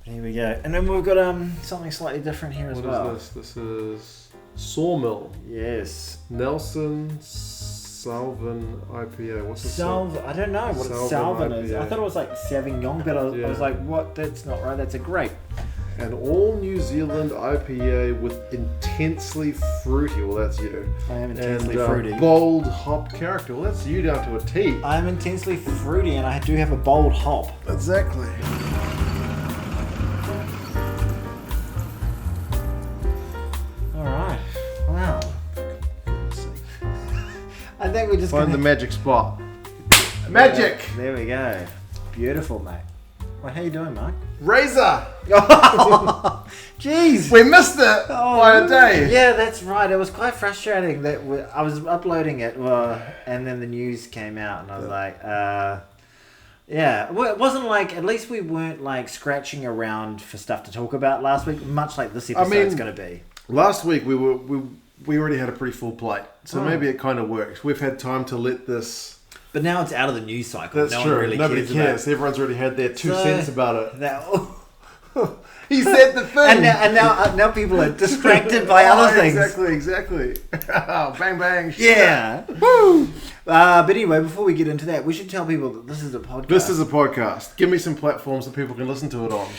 Here we go. And then we've got something slightly different here as well. What is this? This is Sawmill. Yes. Nelson Salvin IPA. What's this? I don't know what Salvin is. I thought it was like Sauvignon, but I was like, what? That's not right. That's a grape. An all New Zealand IPA with intensely fruity. Well, that's you. I am intensely fruity. Bold hop character. Well, that's you down to a T. I am intensely fruity, and I do have a bold hop. Exactly. All right. Wow. I think we just find the magic spot. Magic. Yeah, there we go. Beautiful, mate. Well, how you doing, Mark? Razor. Jeez. We missed it by a day. Yeah, that's right. It was quite frustrating that I was uploading it, and then the news came out, and I was like, yeah. Well, it wasn't like, at least we weren't like scratching around for stuff to talk about last week, much like this episode's going to be. Last week we already had a pretty full plate, so maybe it kind of works. We've had time to let this. But now it's out of the news cycle. That's true. Really Nobody cares. Everyone's already had their 2 cents about it. He said the thing. And now people are distracted by other things. Exactly. Bang, bang. Yeah. Woo. But anyway, before we get into that, we should tell people that this is a podcast. This is a podcast. Give me some platforms that people can listen to it on.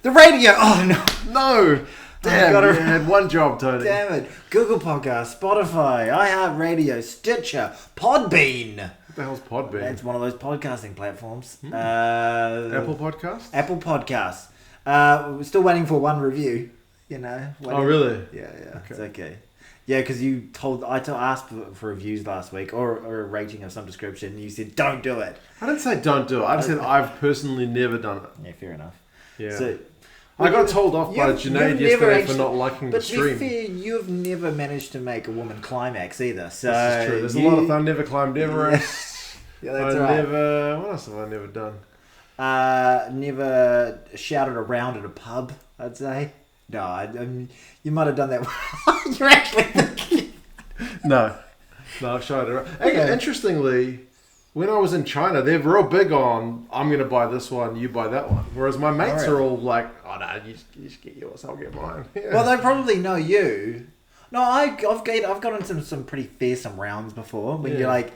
The radio. Oh, no. No. Damn, you had one job, Tony. Damn it. Google Podcast, Spotify, iHeartRadio, Stitcher, Podbean. What the hell's Podbean? That's one of those podcasting platforms. Apple Podcasts? Apple Podcasts. We're still waiting for one review, you know. Oh, really? Yeah. Okay. It's okay. Yeah, because I asked for reviews last week, or a rating of some description, and you said, don't do it. I didn't say don't do it. I said I've personally never done it. Yeah, fair enough. Yeah. So, I got told off by Junaid yesterday for not liking the stream. But to be fair, you've never managed to make a woman climax either. So this is true. There's a lot of I never climbed Everest. Yeah, that's right. What else have I never done? Never shouted around at a pub, I'd say. No, you might have done that. You're actually thinking. No, I've shouted around. Okay. Interestingly, when I was in China, they're real big on, I'm going to buy this one, you buy that one. Whereas my mates are all like, oh no, you just get yours, I'll get mine. Yeah. Well, they probably know you. No, I've gotten some pretty fearsome rounds before when you're like,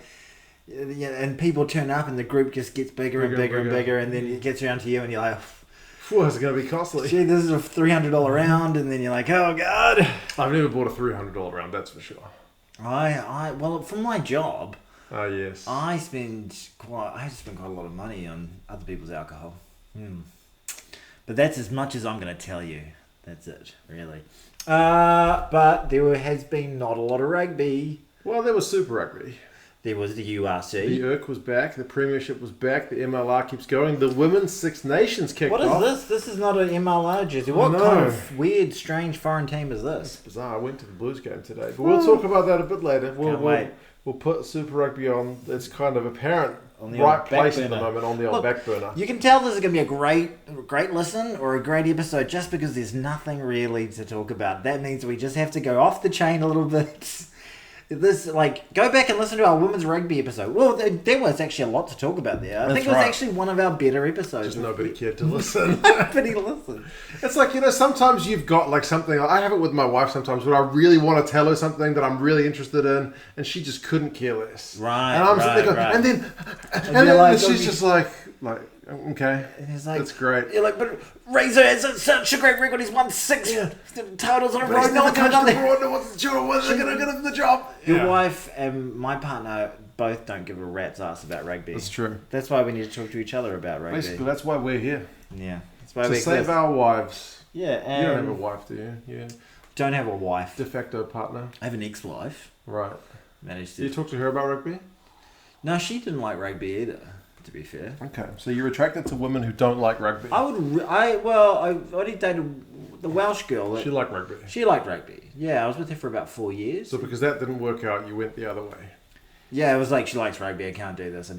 and people turn up and the group just gets bigger and bigger, and then it gets around to you and you're like, well, it's going to be costly. Gee, this is a $300 round, and then you're like, oh god. I've never bought a $300 round, that's for sure. Well, from my job. Oh, yes. I spend quite a lot of money on other people's alcohol. But that's as much as I'm going to tell you. That's it, really. But there has been not a lot of rugby. Well, there was Super Rugby. There was the URC. The IRC was back. The Premiership was back. The MLR keeps going. The Women's Six Nations kicked off. What is this? This is not an MLR jersey. What kind of weird, strange foreign team is this? It's bizarre. I went to the Blues game today. But we'll talk about that a bit later. Can't wait. We'll put Super Rugby on. It's kind of apparent on the right place at the moment on the old back burner. You can tell this is going to be a great listen or a great episode just because there's nothing really to talk about. That means we just have to go off the chain a little bit. Go back and listen to our women's rugby episode. Well, there was actually a lot to talk about there. I think it was actually one of our better episodes. Just nobody cared to listen. Nobody listened. It's like, sometimes you've got like something. I have it with my wife sometimes where I really want to tell her something that I'm really interested in, and she just couldn't care less. Right. And I'm sitting there going, and then she's just like, okay, that's great. You're like, but Razor has such a great record. He's won 6 titles on a row. No one comes on there. No one's sure whether they're going to get the job. Your wife and my partner both don't give a rat's ass about rugby. That's true. That's why we need to talk to each other about rugby. Basically, that's why we're here. Yeah. That's why to save our wives. Yeah. And you don't have a wife, do you? Yeah. Don't have a wife. De facto partner. I have an ex-wife. Right. Managed to. Did you talk to her about rugby? No, she didn't like rugby either, to be fair. Okay, so you're attracted to women who don't like rugby. I only dated the Welsh girl. She liked rugby. She liked rugby. Yeah, I was with her for about 4 years. So because that didn't work out, you went the other way. Yeah, it was like, she likes rugby. I can't do this. I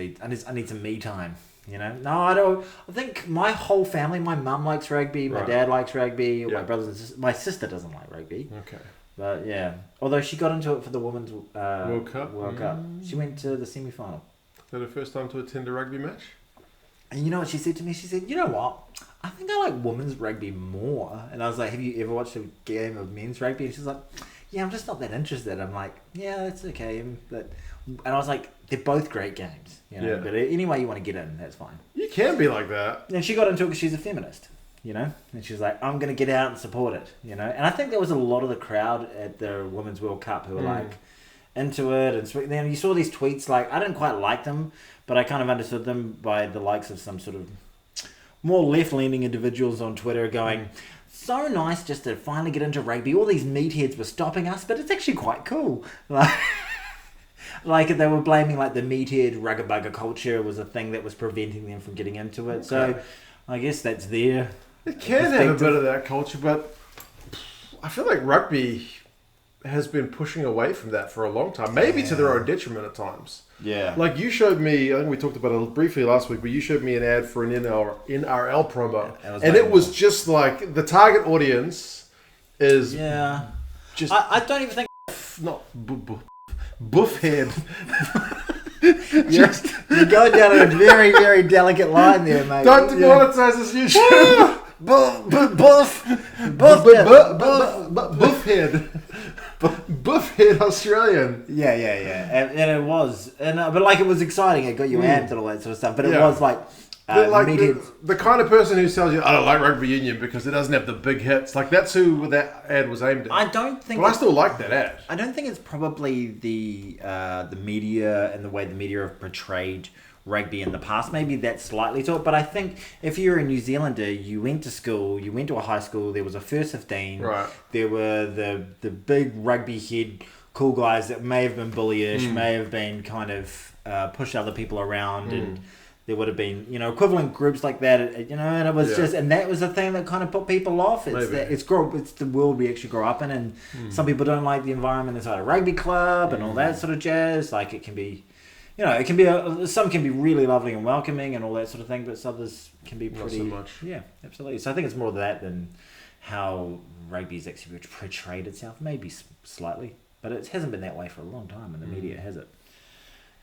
need some me time. You know? No, I don't. I think my whole family. My mum likes rugby. My dad likes rugby. My brothers and sisters. My sister doesn't like rugby. Okay. But yeah, although she got into it for the women's World Cup. She went to the semi-final. Is that her first time to attend a rugby match? And you know what she said to me? She said, you know what? I think I like women's rugby more. And I was like, have you ever watched a game of men's rugby? And she's like, yeah, I'm just not that interested. I'm like, yeah, that's okay. And I was like, they're both great games. You know? Yeah. But any way you want to get in, that's fine. You can be like that. And she got into it because she's a feminist. You know, and she's like, I'm going to get out and support it, you know. And I think there was a lot of the crowd at the Women's World Cup who were like into it. And then you saw these tweets, like, I didn't quite like them, but I kind of understood them by the likes of some sort of more left-leaning individuals on Twitter going, so nice just to finally get into rugby. All these meatheads were stopping us, but it's actually quite cool. Like they were blaming like the meathead rugger-bugger culture was a thing that was preventing them from getting into it. So I guess that's there. It can have a bit of that culture, but I feel like rugby has been pushing away from that for a long time, maybe to their own detriment at times. Yeah. Like you showed me, I think we talked about it briefly last week, but you showed me an ad for an NRL promo. And it was just like the target audience is just... I don't even think... Not buff head. You're going down a very, very delicate line there, mate. Don't demonetize this YouTube. Buff head. Buff head Australian. Yeah. And it was. But like it was exciting. It got you amped and all that sort of stuff. But it was like... the kind of person who tells you, I don't like rugby union because it doesn't have the big hits. Like that's who that ad was aimed at. I don't think... But I still like that ad. I don't think it's probably the media and the way the media have portrayed rugby in the past. Maybe that's slightly to it. But I think if you're a New Zealander, you went to school, you went to a high school, there was a first 15. Right. There were the big rugby head cool guys that may have been bullyish, may have been kind of push other people around and... There would have been, you know, equivalent groups like that, you know, and it was just, and that was the thing that kind of put people off. It's the world we actually grow up in, and some people don't like the environment inside a rugby club and all that sort of jazz. Like it can be, you know, it can be some can be really lovely and welcoming and all that sort of thing, but others can be pretty. Not so much. Yeah, absolutely. So I think it's more that than how rugby's actually portrayed itself, maybe slightly, but it hasn't been that way for a long time, and the media has it.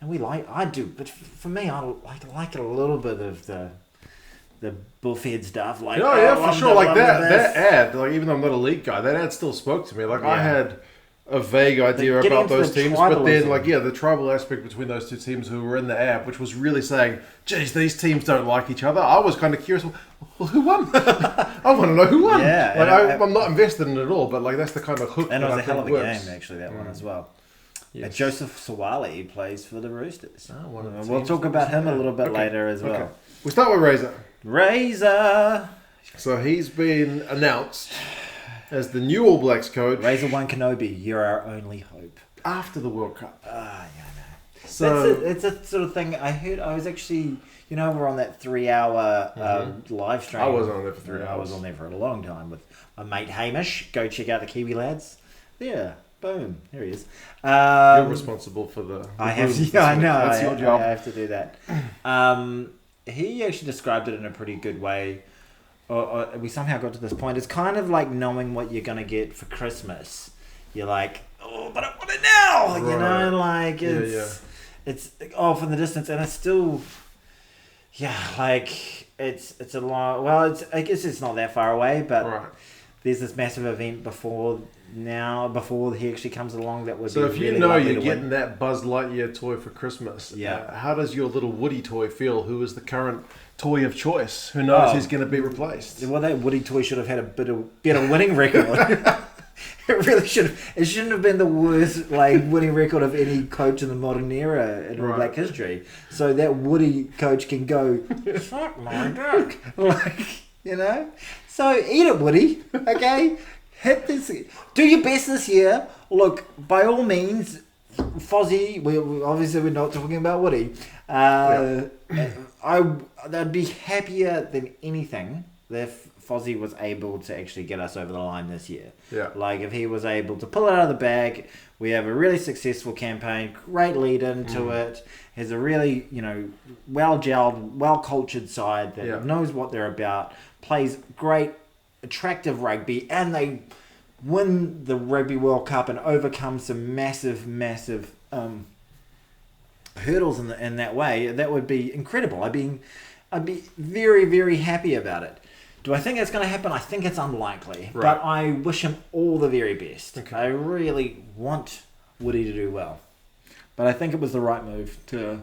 And I do, but for me, I like a little bit of the bullfed stuff. Like, for sure. Like that ad, like even though I'm not a league guy, that ad still spoke to me. Like I had a vague idea about those teams, but then the tribal aspect between those two teams who were in the ad, which was really saying, geez, these teams don't like each other. I was kind of curious, well, who won? I want to know who won. Yeah, like I'm not invested in it at all, but like that's the kind of hook. And it was a hell of a works. game, actually, that one as well. Yes. Joseph Sawali plays for the Roosters. We'll talk about him a little bit later as well. Okay. We start with Razor. So he's been announced as the new All Blacks coach. Razor One Kenobi, you're our only hope. After the World Cup. Yeah, I know. So it's a sort of thing I heard. I was actually, you know, we're on that 3-hour live stream. I wasn't on there for 3 hours. I was on there for a long time with my mate Hamish. Go check out the Kiwi lads. Yeah. Boom! There he is. You're responsible for the I have to. I know. That's your job. I have to do that. He actually described it in a pretty good way. We somehow got to this point. It's kind of like knowing what you're gonna get for Christmas. You're like, oh, but I want it now. Right. You know, like it's off in the distance, and it's still, like it's a long. Well, I guess it's not that far away, but there's this massive event before he actually comes along that would so be if you really know you're to getting win. that Buzz Lightyear toy for Christmas, how does your little Woody toy feel, who is the current toy of choice, who knows he's going to be replaced? Well, that Woody toy should have had a better winning record. It really should have. It shouldn't have been the worst winning record of any coach in the modern era in All Black history. So that Woody coach can go, fuck my dick. You know? So eat it, Woody. Okay? Hit this. Do your best this year. Look, by all means, Fozzie. We're not talking about Woody. I'd be happier than anything if Fozzie was able to actually get us over the line this year. Yeah. Like if he was able to pull it out of the bag. We have a really successful campaign. Great lead into it. Has a really well gelled, well cultured side that knows what they're about. Plays great, attractive rugby, and they win the Rugby World Cup and overcome some massive hurdles in that way. That would be incredible. I'd be very, very happy about it. Do I think it's going to happen? I think it's unlikely. Right. But I wish him all the very best. Okay. I really want Woody to do well. But I think it was the right move to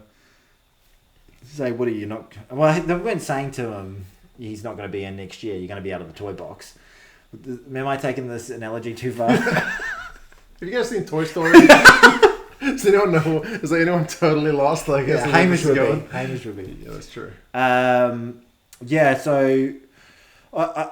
say, Woody, you're not... Well, they weren't saying to him, he's not going to be in next year. You're going to be out of the toy box. Am I taking this analogy too far? Have you guys seen Toy Story? Does anyone know? Is anyone totally lost? Like, Yeah, Hamish would be. Hamish would be. Yeah, that's true. Yeah, so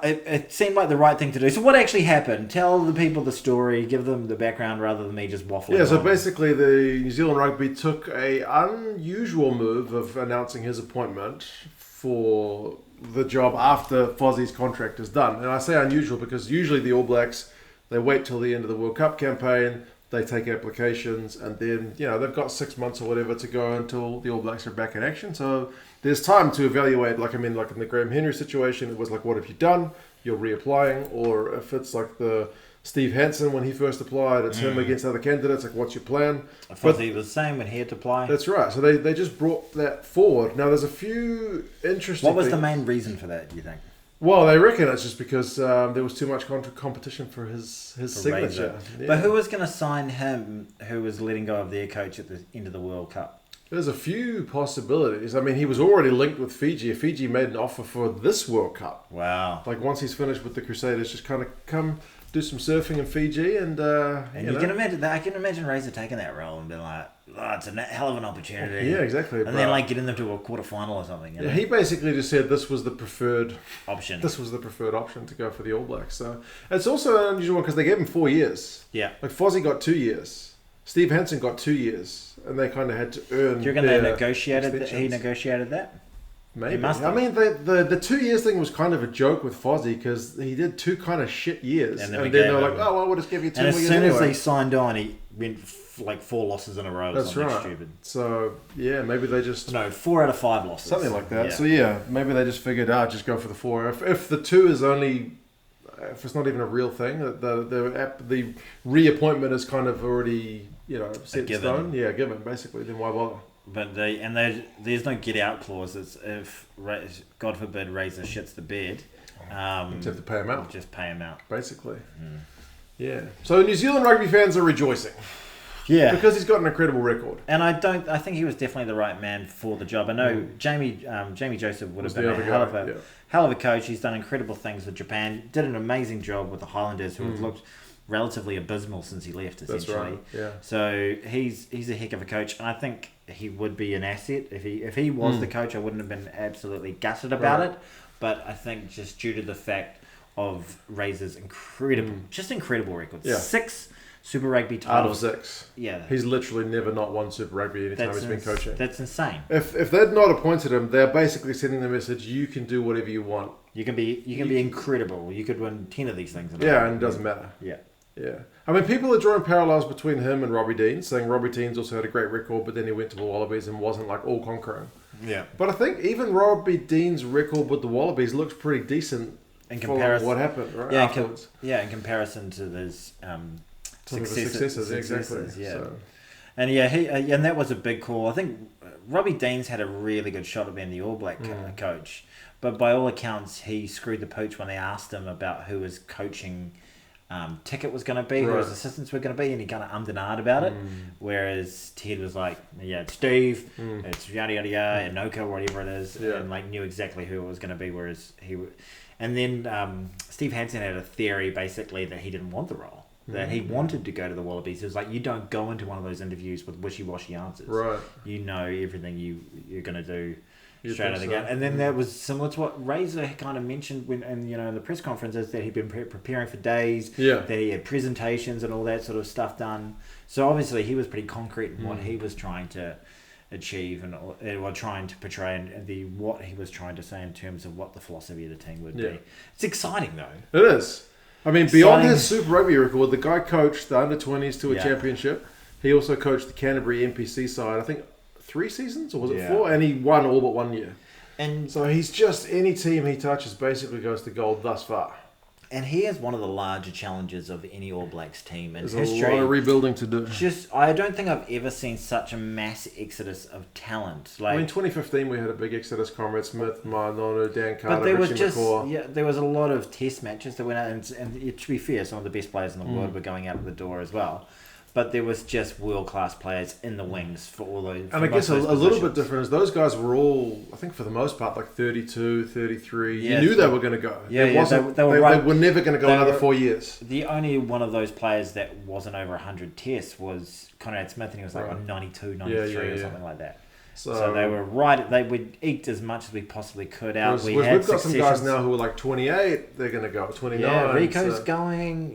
it seemed like the right thing to do. So what actually happened? Tell the people the story. Give them the background rather than me just waffling. Yeah, so on. basically the New Zealand Rugby took a unusual move of announcing his appointment for the job after Fozzie's contract is done. And I say unusual because usually the All Blacks, they wait till the end of the World Cup campaign, they take applications, and then, they've got 6 months or whatever to go until the All Blacks are back in action. So there's time to evaluate, like in the Graham Henry situation, it was like, what have you done? You're reapplying. Or if it's like the Steve Hansen, when he first applied, it's him against other candidates, like, what's your plan? Fozzie was the same when he had to apply. That's right. So they just brought that forward. Now, there's a few interesting What was things. the main reason for that, do you think? Well, they reckon it's just because there was too much competition for his signature. Yeah. But who was going to sign him who was letting go of their coach at the end of the World Cup? There's a few possibilities. I mean, he was already linked with Fiji. Fiji made an offer for this World Cup. Wow. Like, once he's finished with the Crusaders, just kind of come do some surfing in Fiji and you can imagine that. I can imagine Razor taking that role and being like, "Oh, it's a hell of an opportunity." Yeah, exactly. And then like getting them to a quarterfinal or something. Yeah, he basically just said this was the preferred option. This was the preferred option to go for the All Blacks. So it's also an unusual one because they gave him 4 years. Yeah. Like Fozzie got 2 years. Steve Hansen got 2 years, and they kind of had to earn. Do you reckon they negotiated that? He negotiated that? Maybe. He must have. I mean, the 2 years thing was kind of a joke with Fozzie because he did 2 kind of shit years, and then they were like, "Oh, well, we'll just give you 2 more years." And as soon as anyway. they signed on, he went like 4 losses in a row. That's or something right. Stupid. So yeah, maybe they just 4 out of 5 losses, something like that. Yeah. So yeah, maybe they just figured, just go for the 4. If the 2 is only, if it's not even a real thing, the reappointment is kind of already set in stone. Yeah, given basically. Then why bother? But there's no get out clause. It's if God forbid Razor shits the bed, you have to pay him out. Just pay him out, basically. Yeah. So New Zealand rugby fans are rejoicing. Yeah, because he's got an incredible record. And I think he was definitely the right man for the job. I know Jamie Joseph would have been a hell of a coach. He's done incredible things with Japan. Did an amazing job with the Highlanders, who have looked relatively abysmal since he left, essentially. That's right. Yeah. So he's a heck of a coach, and I think he would be an asset if he was the coach. I wouldn't have been absolutely gutted about it, but I think just due to the fact of Razor's incredible record, 6 Super Rugby titles out of 6. Yeah, he's literally never not won Super Rugby anytime he's been coaching. That's insane. If they'd not appointed him, they're basically sending the message: you can do whatever you want. You can be incredible. You could win 10 of these things. And it doesn't matter. Yeah. I mean, people are drawing parallels between him and Robbie Dean, saying Robbie Dean's also had a great record, but then he went to the Wallabies and wasn't like all conquering. Yeah. But I think even Robbie Dean's record with the Wallabies looks pretty decent in comparison. What happened, right? In comparison to those successes, exactly. Yeah. So. And and that was a big call. I think Robbie Dean's had a really good shot at being the All Black coach, but by all accounts, he screwed the pooch when they asked him about who his coaching ticket was going to be, who his assistants were going to be, and he kind of ummed and ahed about it. Whereas Ted was like, it's Steve, it's yada yada yada, and Noka, whatever it is, and like knew exactly who it was going to be. Whereas and then Steve Hansen had a theory basically that he didn't want the role. That he wanted to go to the Wallabies. It was like, you don't go into one of those interviews with wishy-washy answers. Right. You know everything you're going to do straight out of the gate. And then that was similar to what Razor kind of mentioned in the press conferences, that he'd been preparing for days, that he had presentations and all that sort of stuff done. So obviously he was pretty concrete in what he was trying to achieve and trying to portray and what he was trying to say in terms of what the philosophy of the team would be. It's exciting though. It is. I mean, beyond his Super Rugby record, the guy coached the under-20s to a championship. He also coached the Canterbury NPC side, I think 3 seasons, or was it 4? And he won all but 1 year. And so he's just, any team he touches basically goes to gold thus far. And he is one of the larger challenges of any All Blacks team in There's history. a lot of rebuilding to do. I don't think I've ever seen such a mass exodus of talent. Like, I mean, 2015 we had a big exodus. Conrad Smith, Marnono, Dan Carter, but there was Richie McCaw. there was a lot of test matches that went out, and to be fair, some of the best players in the world were going out of the door as well. But there was just world-class players in the wings for all those. And I guess a little bit different is those guys were all, I think for the most part, like 32, 33. Yeah, you knew they were going to go. Yeah, they were never going to go another 4 years. The only one of those players that wasn't over 100 tests was Conrad Smith, and he was like on 92, 93 or something like that. So they were right. They would eat as much as we possibly could out. We've got some guys now who are like 28. They're going to go 29. Yeah, Rico's going.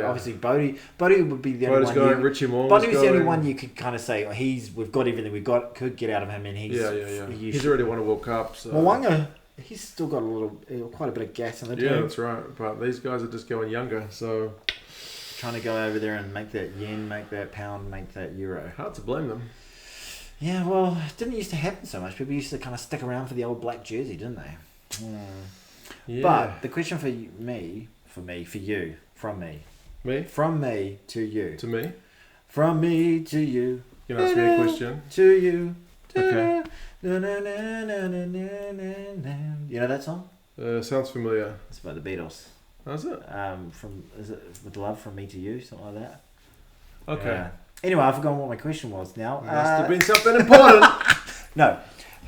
Obviously Bodie would be the only one. Going. Richie Moore. Bodie was the only one you could kind of say we've got everything could get out of him, and he's He's already won a World Cup. So. Mwanga, he's still got quite a bit of gas in the tank. Yeah, that's right. But these guys are just going younger, so trying to go over there and make that yen, make that pound, make that euro. Hard to blame them. Yeah, well, it didn't used to happen so much. People used to kind of stick around for the old black jersey, didn't they? Yeah. But the question for you, from me, from me, to you. To me? From me to you. You can ask me a question. To you. Okay. You know that song? Sounds familiar. It's by the Beatles. How's it? Is it With Love From Me to You, something like that? Okay. Anyway, I've forgotten what my question was now. Must have been something important. No.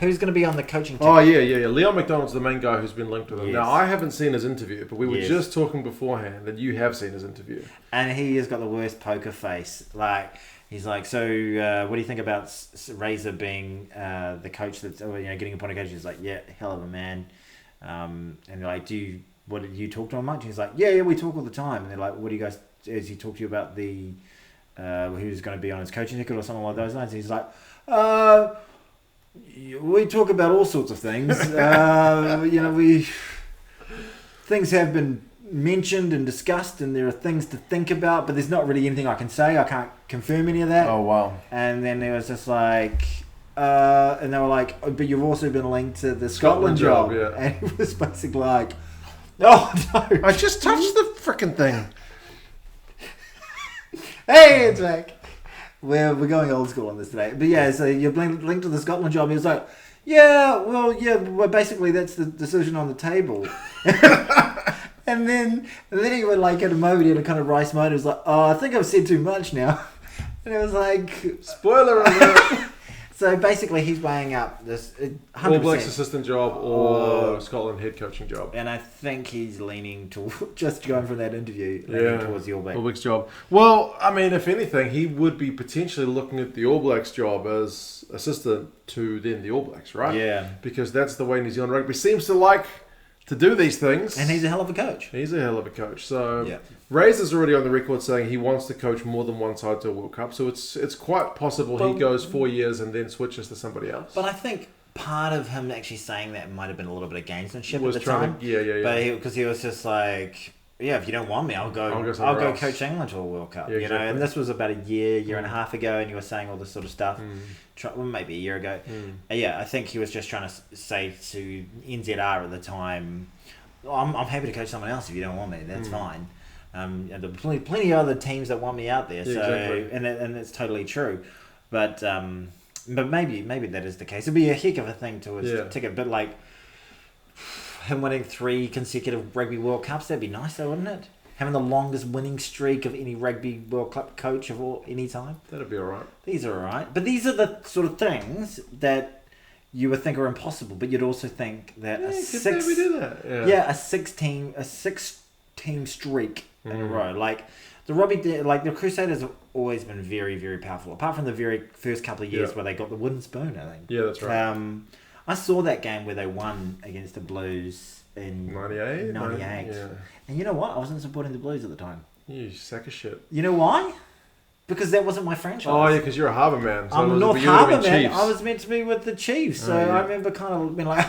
Who's going to be on the coaching team? Oh, yeah. Leon McDonald's the main guy who's been linked with him. Yes. Now, I haven't seen his interview, but we were just talking beforehand, and you have seen his interview. And he has got the worst poker face. Like, he's like, so what do you think about Razor being the coach that's getting appointed coach? He's like, yeah, hell of a man. And they're like, do you talk to him much? And he's like, yeah, we talk all the time. And they're like, what do you guys, does he talk to you about the who's going to be on his coaching ticket or something like those lines? And he's like, we talk about all sorts of things. Things have been mentioned and discussed, and there are things to think about, but there's not really anything I can say. I can't confirm any of that. Oh, wow. And then it was just like, and they were like, but you've also been linked to the Scotland job. Yeah. And it was basically like, oh no, I just touched the frickin' thing. Hey, it's back. We're going old school on this today. But yeah, so you're linked to the Scotland job. He was like, well, basically that's the decision on the table. and then he went like in a moment, in a kind of rice mode. He was like, oh, I think I've said too much now. And it was like, spoiler alert. So basically, he's weighing up this 100%. All Blacks assistant job or Scotland head coaching job. And I think he's leaning to just going from that interview, towards the All Blacks. All Blacks job. Well, I mean, if anything, he would be potentially looking at the All Blacks job as assistant to then the All Blacks, right? Yeah. Because that's the way New Zealand rugby seems to like to do these things. And he's a hell of a coach. So Razor's already on the record saying he wants to coach more than one side to a World Cup. So it's quite possible he goes 4 years and then switches to somebody else. But I think part of him actually saying that might have been a little bit of gamesmanship at the time. But because he was just like, if you don't want me, I'll go coach England to a World Cup. Yeah, exactly. And this was about a year and a half ago, and you were saying all this sort of stuff. Maybe a year ago. I think he was just trying to say to NZR at the time, I'm happy to coach someone else if you don't want me. That's fine. And there are plenty of other teams that want me out there. And it's totally true. But maybe that is the case. It'd be a heck of a thing to his ticket. But like him winning 3 consecutive Rugby World Cups, that'd be nice though, wouldn't it? Having the longest winning streak of any Rugby World Cup coach of any time. That'd be alright. These are alright. But these are the sort of things that you would think are impossible, but you'd also think that a 6-team streak in a row. Like the Crusaders have always been very, very powerful. Apart from the very first couple of years where they got the wooden spoon, I think. Yeah, that's right. I saw that game where they won against the Blues in 98. Yeah. And you know what? I wasn't supporting the Blues at the time. You sack of shit. You know why? Because that wasn't my franchise. Oh, yeah, because you're a Harbour man. So I'm a North Harbour man. I was meant to be with the Chiefs. So I remember kind of being like,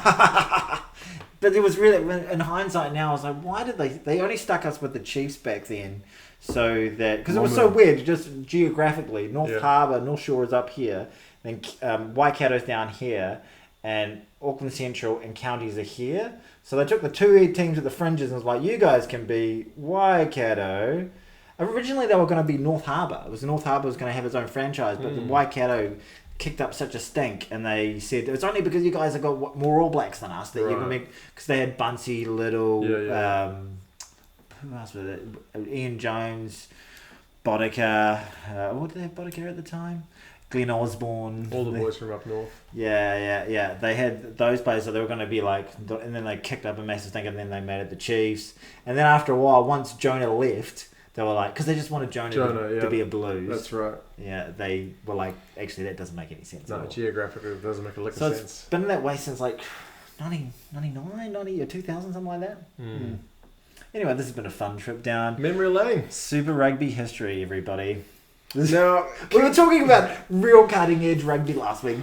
but it was really, in hindsight now, I was like, why did they only stuck us with the Chiefs back then? So that, because it was so weird, just geographically, North Harbour, North Shore is up here, then Waikato's down here, and Auckland Central and counties are here. So they took the two teams at the fringes and was like, you guys can be Waikato. Originally they were going to be North Harbour. It was North Harbour was going to have its own franchise, but the Waikato kicked up such a stink, and they said it's only because you guys have got more All Blacks than us that you can make, because they had Bunsey, Little, who else was it? Ian Jones, Boddicker. What did they have Boddicker at the time? Glenn Osborne. All the boys from up north. Yeah. They had those players, so they were going to be like, and then they kicked up a massive stink, and then they made it the Chiefs. And then after a while, once Jonah left, they were like, because they just wanted Jonah to be a Blues. That's right. Yeah, they were like, actually, that doesn't make any sense. No, geographically, it doesn't make a lick of sense. It's been that way since like 1999, or 2000, something like that. Anyway, this has been a fun trip down memory lane. Super Rugby history, everybody. Now, we were talking about real cutting edge rugby last week.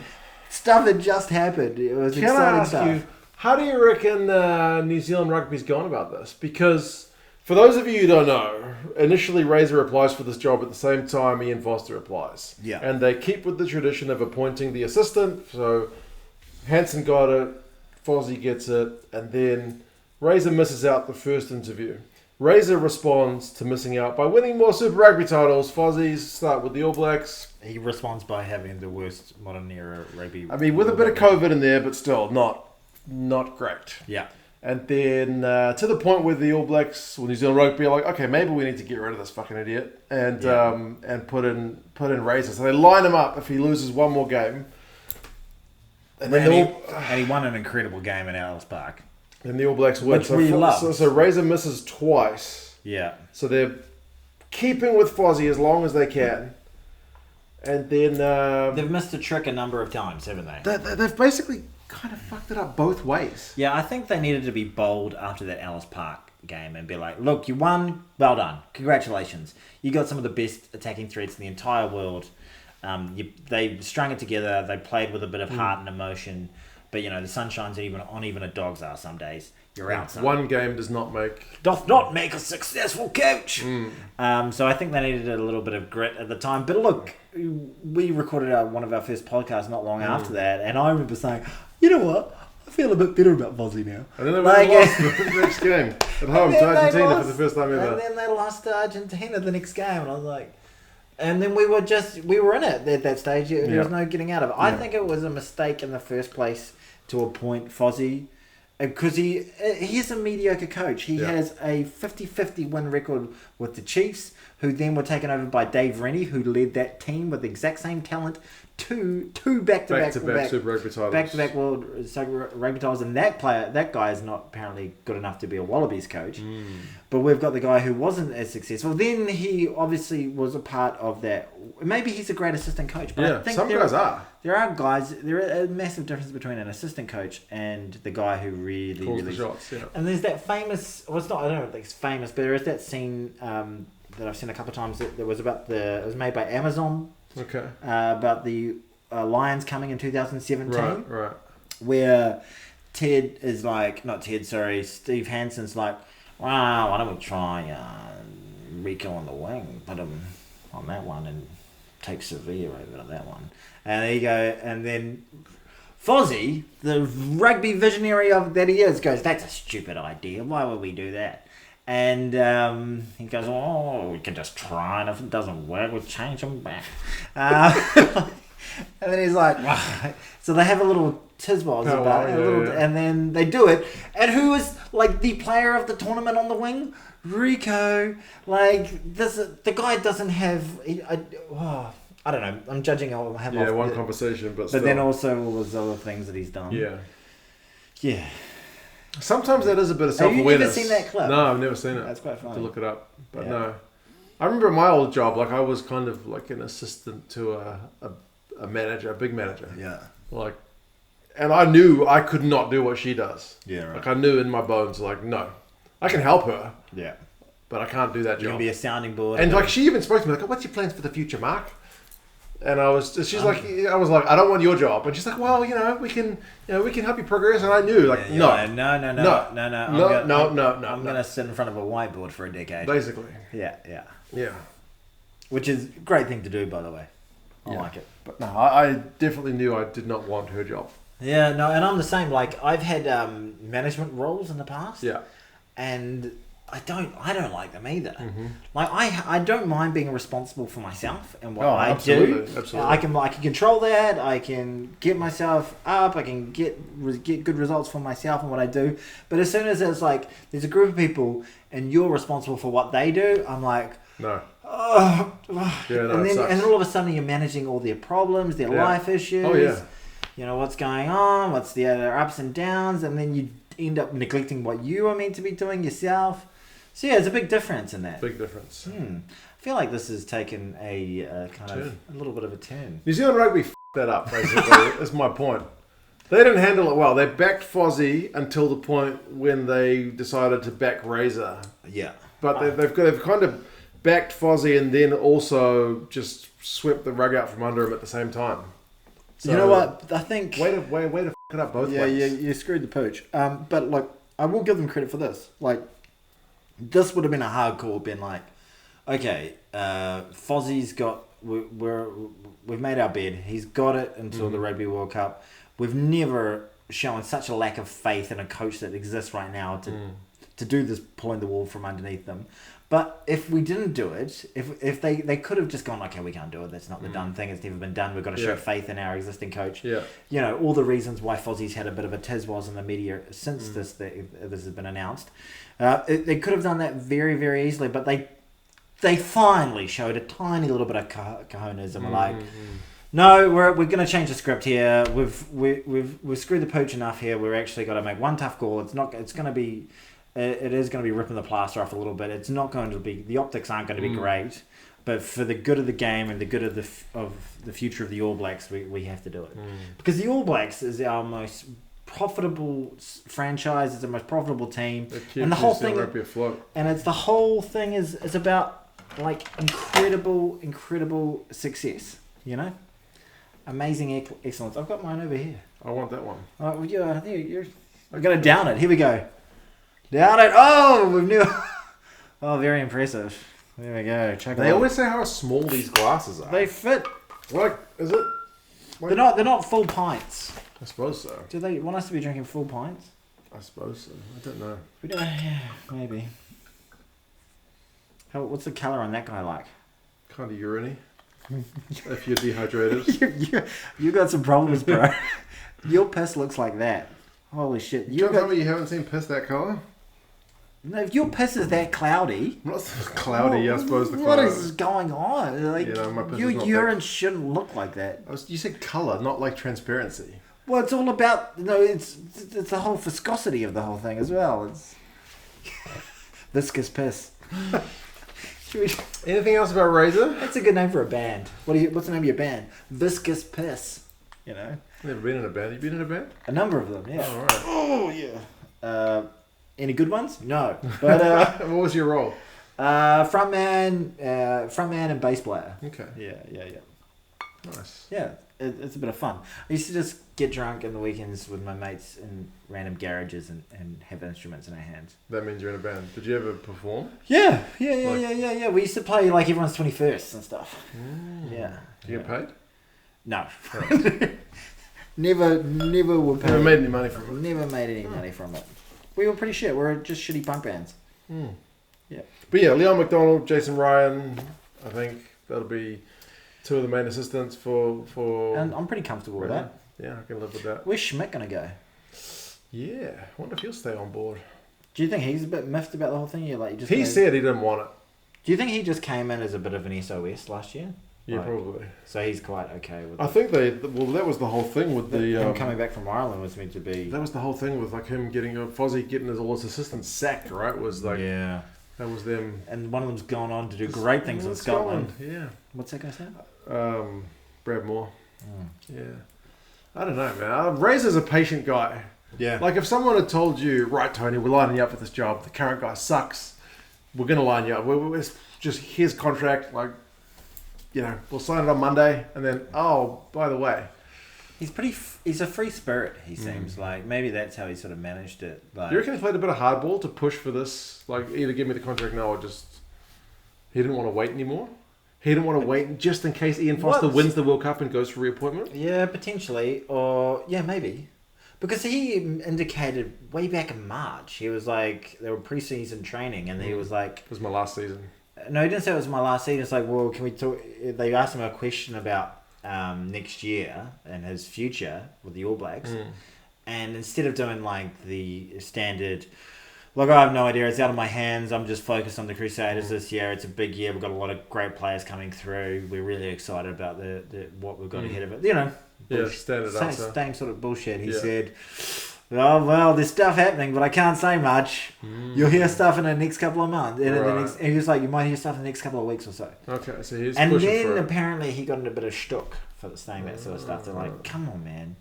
Stuff that just happened. It was exciting can I ask stuff. you, how do you reckon New Zealand Rugby's gone about this? Because for those of you who don't know, initially Razor applies for this job at the same time Ian Foster applies. Yeah. And they keep with the tradition of appointing the assistant. So Hansen got it, Fozzie gets it, and then Razor misses out the first interview. Razor responds to missing out by winning more Super Rugby titles. Fozzie's start with the All Blacks. He responds by having the worst modern era rugby. I mean, with a bit of COVID in there, but still not great. Yeah. And then to the point where the All Blacks or New Zealand Rugby are like, okay, maybe we need to get rid of this fucking idiot and put in Razor. So they line him up if he loses one more game. And he won an incredible game in Ellis Park. And the All Blacks win. Which we love. So Razor misses twice. Yeah. So they're keeping with Fozzie as long as they can. And then they've missed a trick a number of times, haven't they? They've basically kind of fucked it up both ways. Yeah, I think they needed to be bold after that Ellis Park game and be like, look, you won, well done, congratulations. You got some of the best attacking threats in the entire world. They strung it together, they played with a bit of heart and emotion, but the sun shines on even a dog's ass some days. You're out. Son. One game doth not make a successful coach. So I think they needed a little bit of grit at the time. But look, we recorded one of our first podcasts not long after that, and I remember saying, you know what? I feel a bit better about Fozzie now. And then they lost the next game at home to Argentina for the first time ever. And then they lost to Argentina the next game, and I was like, and then we were in it at that stage. There was no getting out of it. I think it was a mistake in the first place to appoint Fozzie, because he's a mediocre coach. He has a 50-50 win record with the Chiefs, who then were taken over by Dave Rennie, who led that team with the exact same talent, two back-to-back Super Rugby titles. Back-to-back World Super Rugby titles, and that guy is not apparently good enough to be a Wallabies coach. But we've got the guy who wasn't as successful. Then he obviously was a part of that. Maybe he's a great assistant coach, but I think some guys are. There are guys. There is a massive difference between an assistant coach and the guy who really calls the shots. Yeah. And there's that famous. Well, it's not. I don't think it's famous, but there is that scene that I've seen a couple of times. That was about it was made by Amazon. Okay. About the Lions coming in 2017. Right. Where Steve Hansen's like, wow, why don't we try Rico on the wing, put him on that one and take Sevilla over to that one. And there you go. And then Fozzie, the rugby visionary that he is, goes, that's a stupid idea. Why would we do that? And he goes, we can just try, and if it doesn't work, we'll change them back. And then he's like, so they have a little tisbos about it, and then they do it. And who is like the player of the tournament on the wing? Rico. Like the guy doesn't have. I don't know. I'm judging him off. Yeah, one conversation, but still. then also all those other things that he's done. Yeah. Sometimes that is a bit of self-awareness. Have you never seen that clip? No, I've never seen it. That's quite fun. To look it up, but no. I remember my old job. Like I was kind of like an assistant to a manager, a big manager. Yeah. Like, and I knew I could not do what she does. Yeah. Right. Like I knew in my bones, like no, I can help her. Yeah. But I can't do that job. You can be a sounding board. And like she even spoke to me like, "What's your plans for the future, Mark?" And I was like, "I don't want your job." And she's like, "Well, we can help you progress." And I knew, like, no. I'm gonna sit in front of a whiteboard for a decade. Basically. Yeah. Which is a great thing to do, by the way. I like it. But no, I definitely knew I did not want her job. Yeah, no, and I'm the same. Like I've had management roles in the past. Yeah. And I don't like them either. Mm-hmm. Like I don't mind being responsible for myself and what I absolutely, do. absolutely. I can control that. I can get myself up. I can get good results for myself and what I do. But as soon as it's like there's a group of people and you're responsible for what they do, I'm like, No. oh. Yeah, no, and it sucks. then all of a sudden you're managing all their problems, their life issues. Oh yeah. You know what's going on, what's their ups and downs, and then you end up neglecting what you are meant to be doing yourself. So yeah, it's a big difference in that. Big difference. I feel like this has taken a kind Turn. of a little bit of a turn. New Zealand Rugby f***ed that up, basically. That's my point. They didn't handle it well. They backed Fozzie until the point when they decided to back Razor. Yeah. But they've kind of backed Fozzie and then also just swept the rug out from under him at the same time. So, you know what? I think... Way to f*** it up both ways. Yeah, you screwed the pooch. But look, I will give them credit for this. Like, this would have been a hard call, being like, okay, Fozzie's got... We've made our bed. He's got it until the Rugby World Cup. We've never shown such a lack of faith in a coach that exists right now to do this, pulling the wool from underneath them. But if we didn't do it, if they could have just gone, okay, we can't do it. That's not the done thing. It's never been done. We've got to show faith in our existing coach. Yeah. You know, all the reasons why Fozzie's had a bit of a tiz was in the media since this has been announced. They could have done that very, very easily, but they finally showed a tiny little bit of cojones and were like, no, we're going to change the script here. We've screwed the pooch enough here. We're actually got to make one tough call. It is going to be ripping the plaster off a little bit. It's not going to be, the optics aren't going to be great, but for the good of the game and the good of the future of the All Blacks, we have to do it. Because the All Blacks is our most profitable franchise. It's the most profitable team, and the whole thing. And it's the whole thing is about like incredible success. You know, amazing excellence. I've got mine over here. I want that one. Oh, yeah, I'm gonna down it. Here we go. Down it. Oh, we've new. Oh, very impressive. There we go. Check. They always say how small these glasses are. They fit. Like, is it? They're not full pints. I suppose so. Do they want us to be drinking full pints? I suppose so. I don't know. We don't. Yeah, maybe. What's the colour on that guy like? Kind of urine-y. If you're dehydrated. You got some problems, bro. Your piss looks like that. Holy shit. You tell me you haven't seen piss that colour? No, if your piss is that cloudy... Not cloudy, I suppose. What is going on? Like, my piss your is not urine shouldn't look like that. You said colour, not like transparency. Well, it's all about... it's the whole viscosity of the whole thing as well. It's viscous piss. Anything else about Razor? That's a good name for a band. What's the name of your band? Viscous Piss. You know? Never been in a band. You been in a band? A number of them, yeah. Oh, right. Oh, yeah. Any good ones? No. But what was your role? frontman and bass player. Okay. Yeah. Nice. Yeah, it's a bit of fun. I used to just get drunk in the weekends with my mates in random garages and have instruments in our hands. That means you're in a band. Did you ever perform? Yeah. We used to play like everyone's 21st and stuff. Yeah. Did you get paid? No. Oh. Never were paid. Never made any money from it. Never made any money from it. We were pretty shit. We were just shitty punk bands. Yeah. But yeah, Leon McDonald, Jason Ryan, I think that'll be two of the main assistants for And I'm pretty comfortable with that. Yeah, I can live with that. Where's Schmidt going to go? Yeah, I wonder if he'll stay on board. Do you think he's a bit miffed about the whole thing? He said he didn't want it. Do you think he just came in as a bit of an SOS last year? Yeah, probably. So he's quite okay with it. I think that was the whole thing with him coming back from Ireland was meant to be... That was the whole thing with like him Fozzie getting all his assistants sacked, right? Was like... Yeah. That was them. And one of them's gone on to do great things in Scotland. Yeah. What's that guy's name? Brad Moore. Yeah. I don't know, man. Razor's a patient guy. Yeah. Like if someone had told you, right, Tony, we're lining you up for this job. The current guy sucks. We're going to line you up. It's just his contract. Like, we'll sign it on Monday. And then, oh, by the way. He's a free spirit, he seems like. Maybe that's how he sort of managed it. Like, you reckon he played a bit of hardball to push for this? Like, either give me the contract now or just... He didn't want to wait anymore? He didn't want to wait just in case Ian Foster wins the World Cup and goes for reappointment? Yeah, potentially. Or, yeah, maybe. Because he indicated way back in March, he was like, they were pre-season training, and he was like... It was my last season. No, he didn't say it was my last season. It's like, well, can we talk... They asked him a question about next year and his future with the All Blacks. And instead of doing like the standard... Look, I have no idea. It's out of my hands. I'm just focused on the Crusaders this year. It's a big year. We've got a lot of great players coming through. We're really excited about the what we've got ahead of it. You know, standard answer. Same sort of bullshit. He said, "Oh well, there's stuff happening, but I can't say much. You'll hear stuff in the next couple of months." And he was like, "You might hear stuff in the next couple of weeks or so." Okay, so he's and pushing then for it. apparently he got into a bit of shtuck for saying that sort of stuff. They're like, "Come on, man."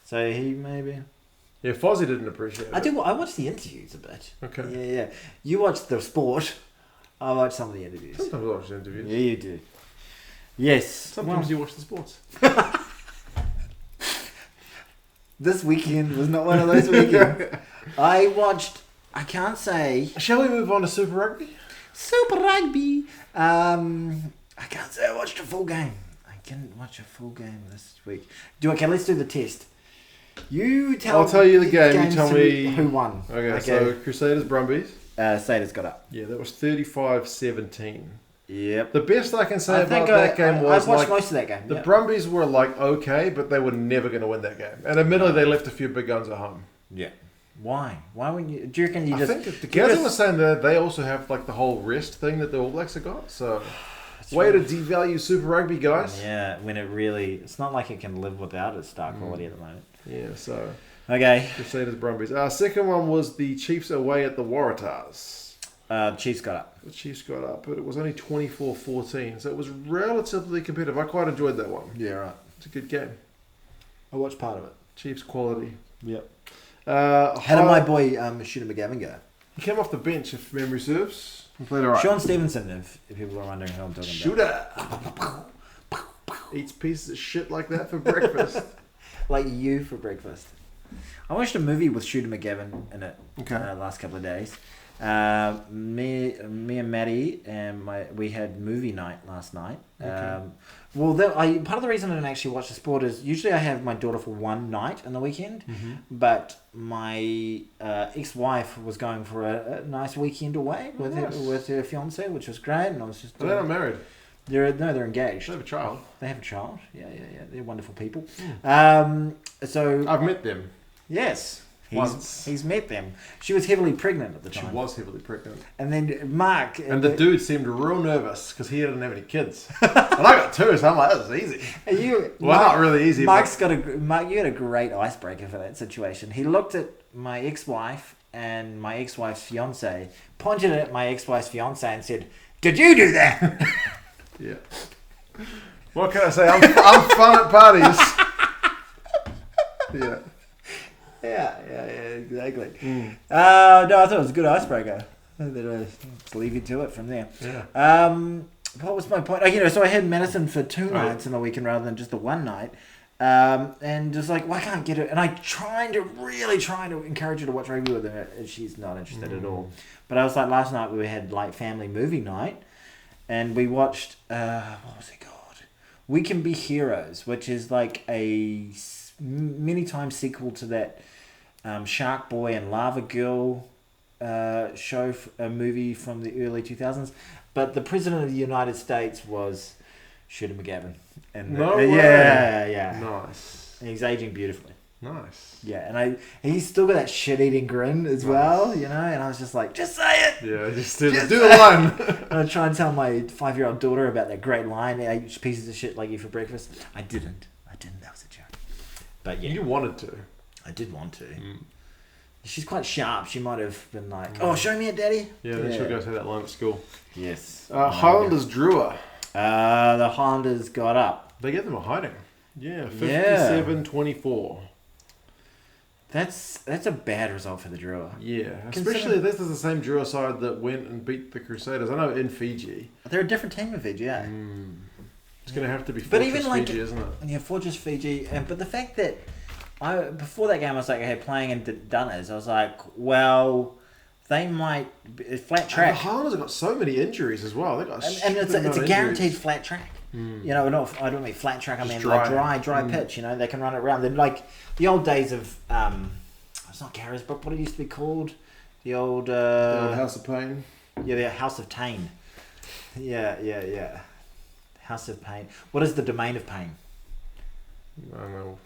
So he maybe. Yeah, Fozzie didn't appreciate it. I watched the interviews a bit. Okay. Yeah. You watched the sport. I watched some of the interviews. Sometimes I watch the interviews. Yeah, you do. Yes. Sometimes you watch the sports. This weekend was not one of those weekends. I watched... I can't say... Shall we move on to Super Rugby? Super Rugby. I can't say I watched a full game. I didn't watch a full game this week. Okay, let's do the test. I'll tell you the game. You tell me who won. Okay, so Crusaders Brumbies. Crusaders got up. Yeah, that was 35-17. Yep. The best I can say about that game was I watched most of that game. The Brumbies were like okay, but they were never going to win that game. And admittedly, they left a few big guns at home. Yeah. Why? Why wouldn't you? Do you reckon you I just? think the Gazza was saying that they also have like the whole rest thing that the All Blacks have got. So. Way to devalue Super Rugby, guys. Yeah, when it's not like it can live without its star quality at the moment. Yeah, so. Okay. Crusaders, Brumbies. Second one was the Chiefs away at the Waratahs. Chiefs got up. The Chiefs got up, but it was only 24-14, so it was relatively competitive. I quite enjoyed that one. Yeah, right. It's a good game. I watched part of it. Chiefs quality. Yep. How did my boy Shooter McGavin go? He came off the bench, if memory serves. He played all right. Sean Stevenson, if people are wondering who I'm talking about. Shooter! Eats pieces of shit like that for breakfast. Like you for breakfast. I watched a movie with Shooter McGavin in it the last couple of days. Me and Maddie we had movie night last night. Okay. Part of the reason I didn't actually watch the sport is usually I have my daughter for one night in the weekend, but my ex-wife was going for a nice weekend away with her fiance, which was great, and I was just. They're not married. They're engaged. They have a child. They have a child. Yeah. They're wonderful people. So I've met them. Yes. Once. He's met them. She was heavily pregnant at the time. She was heavily pregnant. And then Mark... And the dude seemed real nervous because he didn't have any kids. And I got two, so I'm like, this is easy. Not really easy. Mark, you had a great icebreaker for that situation. He looked at my ex-wife and my ex-wife's fiance, pointed at my ex-wife's fiance and said, "Did you do that?" Yeah. What can I say? I'm fun at parties. Yeah. Yeah, exactly. No, I thought it was a good icebreaker. Let's leave you to it from there. Yeah. What was my point? So I had Madison for 2 nights in the weekend rather than just the one night. And just like, well, I can't get it. And I trying to encourage her to watch rugby with her. And she's not interested at all. But I was like, last night we had like family movie night. And we watched, what was it called? We Can Be Heroes, which is like a many times sequel to that Shark Boy and Lava Girl a movie from the early 2000s. But the President of the United States was Shooter McGavin. And yeah. Nice. And he's aging beautifully. Nice. Yeah, and he's still got that shit-eating grin as well, and I was just like, just say it! Yeah, just do the line. And I try and tell my 5-year-old daughter about that great line, "I eat pieces of shit like you for breakfast." I didn't. That was a joke. But yeah. You wanted to. I did want to. She's quite sharp. She might have been like, "Oh, show me it, Daddy." Yeah, then she'll go say that line at school. Yes. Highlanders Drua. The Highlanders got up. They get them a hiding. Yeah, 57-24. That's a bad result for the Drua. Yeah, especially this is the same Drua side that went and beat the Crusaders. I know in Fiji. They're a different team in Fiji, yeah. It's going to have to be Fortress Fiji, isn't it? Yeah, Fortress Fiji. But the fact that before that game I was like, okay, playing in Dunners, I was like, well, they might flat track. And the Highlanders have got so many injuries as well. They got and it's a guaranteed flat track. You know, I don't mean flat track. I mean dry. like dry pitch. You know, they can run it around. Then like the old days of it's not Carisbrooke. What it used to be called? The old House of Pain. Yeah, the House of Tane. Yeah. House of Pain. What is the Domain of Pain? I don't know.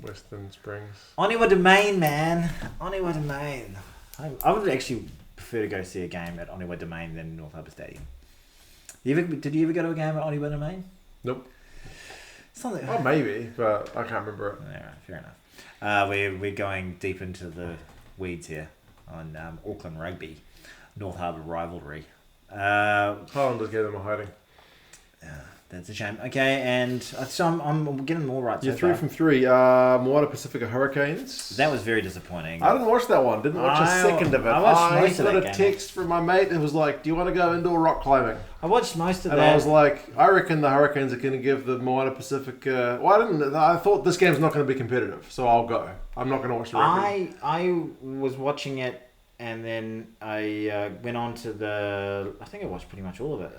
Western Springs. Oniwa Domain, man. Oniwa Domain. I would actually prefer to go see a game at Oniwa Domain than North Harbour Stadium. Did you ever go to a game at Oniwa Domain? Nope. Something. Oh, maybe, but I can't remember it. All right, fair enough. We're going deep into the weeds here on Auckland Rugby, North Harbour rivalry. Highlanders gave them a hiding. That's a shame. Okay, and so I'm getting more right. You're so 3 far. from 3. Moana Pacifica Hurricanes. That was very disappointing. I didn't watch that one. Didn't watch a second of it. I watched most of got that a game. text from my mate who was like, "Do you want to go indoor rock climbing?" I watched most of And that. I was like, "I reckon the Hurricanes are going to give the Moana Pacifica." I thought this game's not going to be competitive, so I'll go. I'm not going to watch the rugby. I was watching it, and then I went on to the. I think I watched pretty much all of it.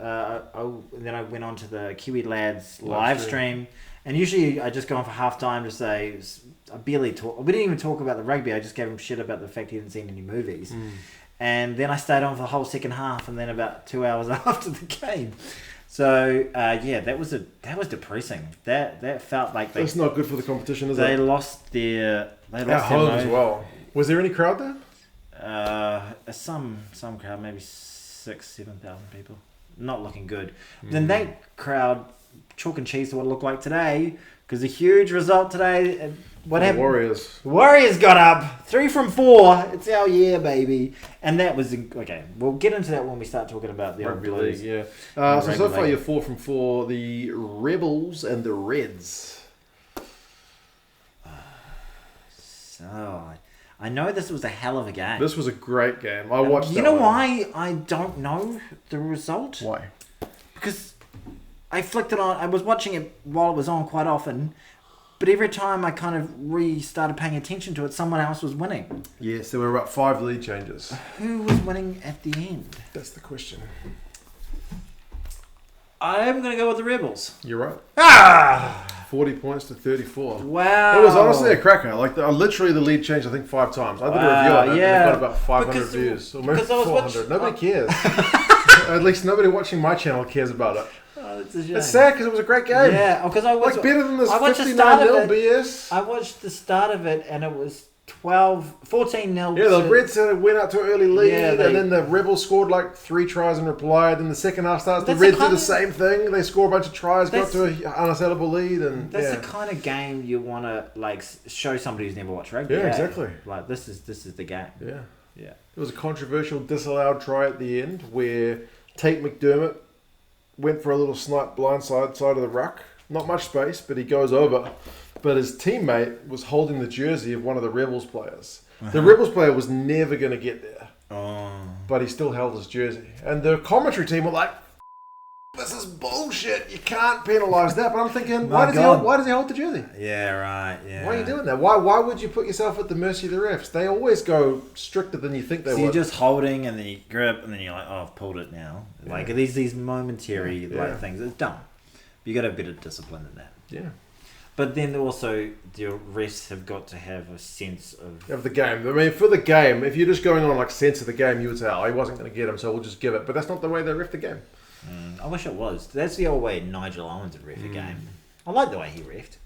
Then I went on to the Kiwi Lads live stream, and usually I just go on for half time to say I barely talk. We didn't even talk about the rugby. I just gave him shit about the fact he hadn't seen any movies, and then I stayed on for the whole second half, and then about 2 hours after the game. So that was depressing. That felt like That's not good for the competition, is they it? lost their. They At lost home their as well. Was there any crowd there? Some crowd, maybe 6,000-7,000 people. Not looking good. Then that crowd, chalk and cheese to what it looked like today, because a huge result today. What happened? Warriors. Warriors got up 3 from 4. It's our year, baby. And that was okay. We'll get into that when we start talking about the Rugby old Blues. league, yeah. So far league. you're 4 from 4. The Rebels and the Reds. So I know this was a hell of a game. This was a great game. I watched. You know why I don't know the result? Why? Because I flicked it on. I was watching it while it was on quite often, but every time I kind of restarted paying attention to it, someone else was winning. Yes, there were about 5 lead changes. Who was winning at the end? That's the question. I'm going to go with the Rebels. You're right. Ah! 40 points to 34. Wow. It was honestly a cracker. Like literally the lead changed, I think, 5 times. I did a review on it. Yeah. And it got about 500 Because- views. Or maybe because I was 400. watching- Nobody cares. At least nobody watching my channel cares about it. Oh, that's a shame. It's sad because it was a great game. Yeah, because I watched Like better than this I watched the 59 start of 0 it. BS. I watched the start of it, and it was 14 0. Yeah, the Reds went out to an early lead, Yeah, and then the Rebels scored like 3 tries in reply. Then the second half starts, the That's Reds the do the kind same thing. They score a bunch of tries, got That's- to an unassailable lead, and That's yeah. the kind of game you want to like show somebody who's never watched rugby. Yeah, eh? exactly. Like this is the game. Yeah. Yeah. There was a controversial disallowed try at the end where Tate McDermott went for a little snipe blindside side of the ruck. Not much space, but he goes over. But his teammate was holding the jersey of one of the Rebels players. The Rebels player was never going to get there, but he still held his jersey. And the commentary team were like, "This is bullshit. You can't penalise that." But I'm thinking, why does he hold the jersey? Yeah, right. Yeah. Why are you doing that? Why would you put yourself at the mercy of the refs? They always go stricter than you think they So would. you're just holding, and then you grip, and then you're like, "Oh, I've pulled it now." Like these momentary like things. It's dumb. You got to have a bit of discipline in that. Yeah. But then also, the refs have got to have a sense Of the game. I mean, for the game, if you're just going on like sense of the game, you would say, "Oh, he wasn't going to get him, so we'll just give it." But that's not the way they ref the game. I wish it was. That's the old way Nigel Owens would ref a game. I like the way he refed.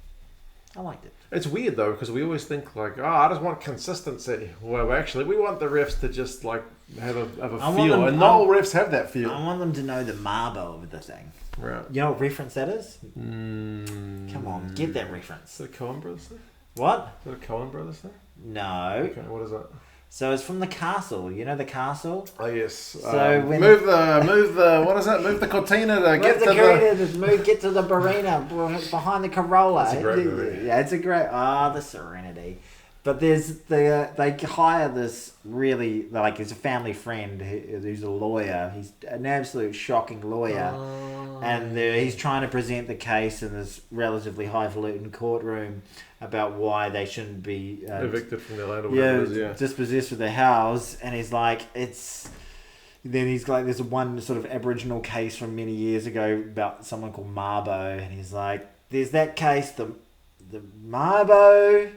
I liked it. It's weird though, because we always think like, "Oh, I just want consistency." Well, actually, we want the refs to just like have a I want feel, them- and not all refs have that feel. I want them to know the marbo of the thing. Right. You know what reference that is? Mm, Come on, get that reference. Is it a Coen Brothers thing? What? Is it a Coen Brothers thing? No. Okay, what is it? So it's from the castle. You know the castle? Oh yes. So when- move the what is it? Move the cortina to get to Get to the Barina behind the Corolla. It's a great movie. Yeah, it's a great. The Serenity. But they hire this really like he's a family friend who's a lawyer. He's an absolute shocking lawyer, and he's trying to present the case in this relatively highfalutin courtroom about why they shouldn't be evicted from their land or whatever it is, yeah. dispossessed of their house. And he's like, it's then he's like, there's one sort of Aboriginal case from many years ago about someone called Marbo, and he's like, there's that case, the Marbo,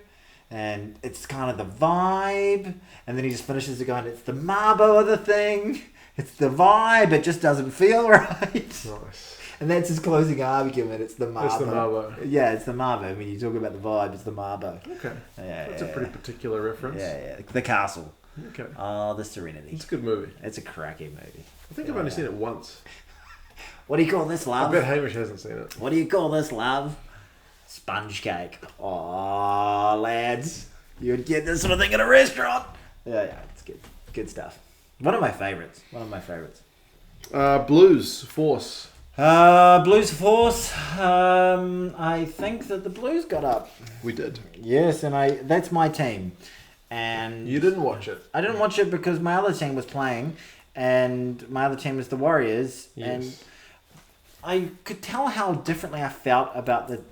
and it's kind of the vibe, and then he just finishes it going, it's the Marbo of the thing, it's the vibe, it just doesn't feel right. Nice. And that's his closing argument. It's the Marbo. It's the Marbo. Yeah, it's the Marbo. When you talk about the vibe, it's the Marbo. Okay. Yeah, That's a pretty particular reference. Yeah. The castle. Okay. Oh, the Serenity. It's a good movie. It's a cracking movie. I think I've only seen it once. What do you call this, love? I bet Hamish hasn't seen it. What do you call this, love? Sponge cake. Oh, lads. You'd get this sort of thing at a restaurant. Yeah, it's good. Good stuff. One of my favourites. Blues, Force. Blues Force. I think that the Blues got up. We did. Yes, and that's my team. And You didn't watch it. I didn't watch it because my other team was playing, and my other team is the Warriors. Yes. And I could tell how differently I felt about the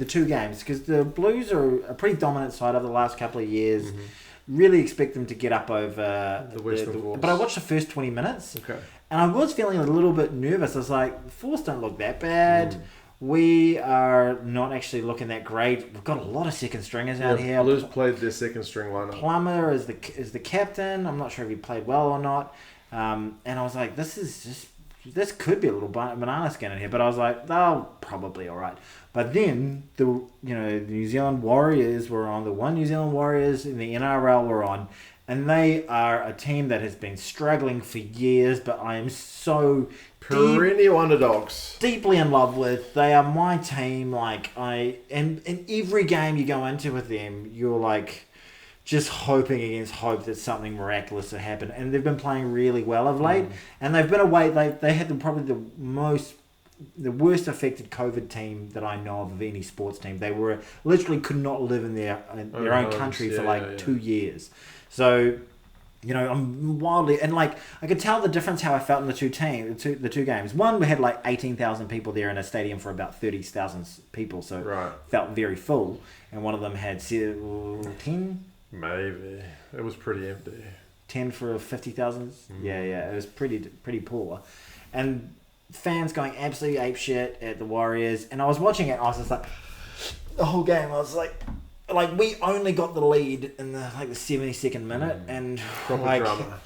two games, because the Blues are a pretty dominant side over the last couple of years. Mm-hmm. Really expect them to get up over The Western Force. But I watched the first 20 minutes. Okay. And I was feeling a little bit nervous. I was like, the Force don't look that bad. We are not actually looking that great. We've got a lot of second stringers out here. Blues played their second string lineup. Plummer is the captain. I'm not sure if he played well or not. And I was like, this could be a little banana skin in here. But I was like, they're probably all right. But then the New Zealand Warriors were on. The one New Zealand Warriors in the NRL were on. And they are a team that has been struggling for years, but I am so Perennial underdogs. deeply in love with. They are my team. And in every game you go into with them, you're like just hoping against hope that something miraculous will happen. And they've been playing really well of late. And they've been away. They had probably the worst affected COVID team that I know of any sports team. They were literally could not live in their own country for 2 years. So, I'm wildly, and I could tell the difference how I felt in the two games. One, we had 18,000 people there in a stadium for about 30,000 people, so it felt very full. And one of them had 10? Maybe. It was pretty empty. 10 for 50,000? Yeah, it was pretty poor. And fans going absolutely apeshit at the Warriors. And I was watching it, I was just like, the whole game, I was like we only got the lead in the 72nd minute, and drama.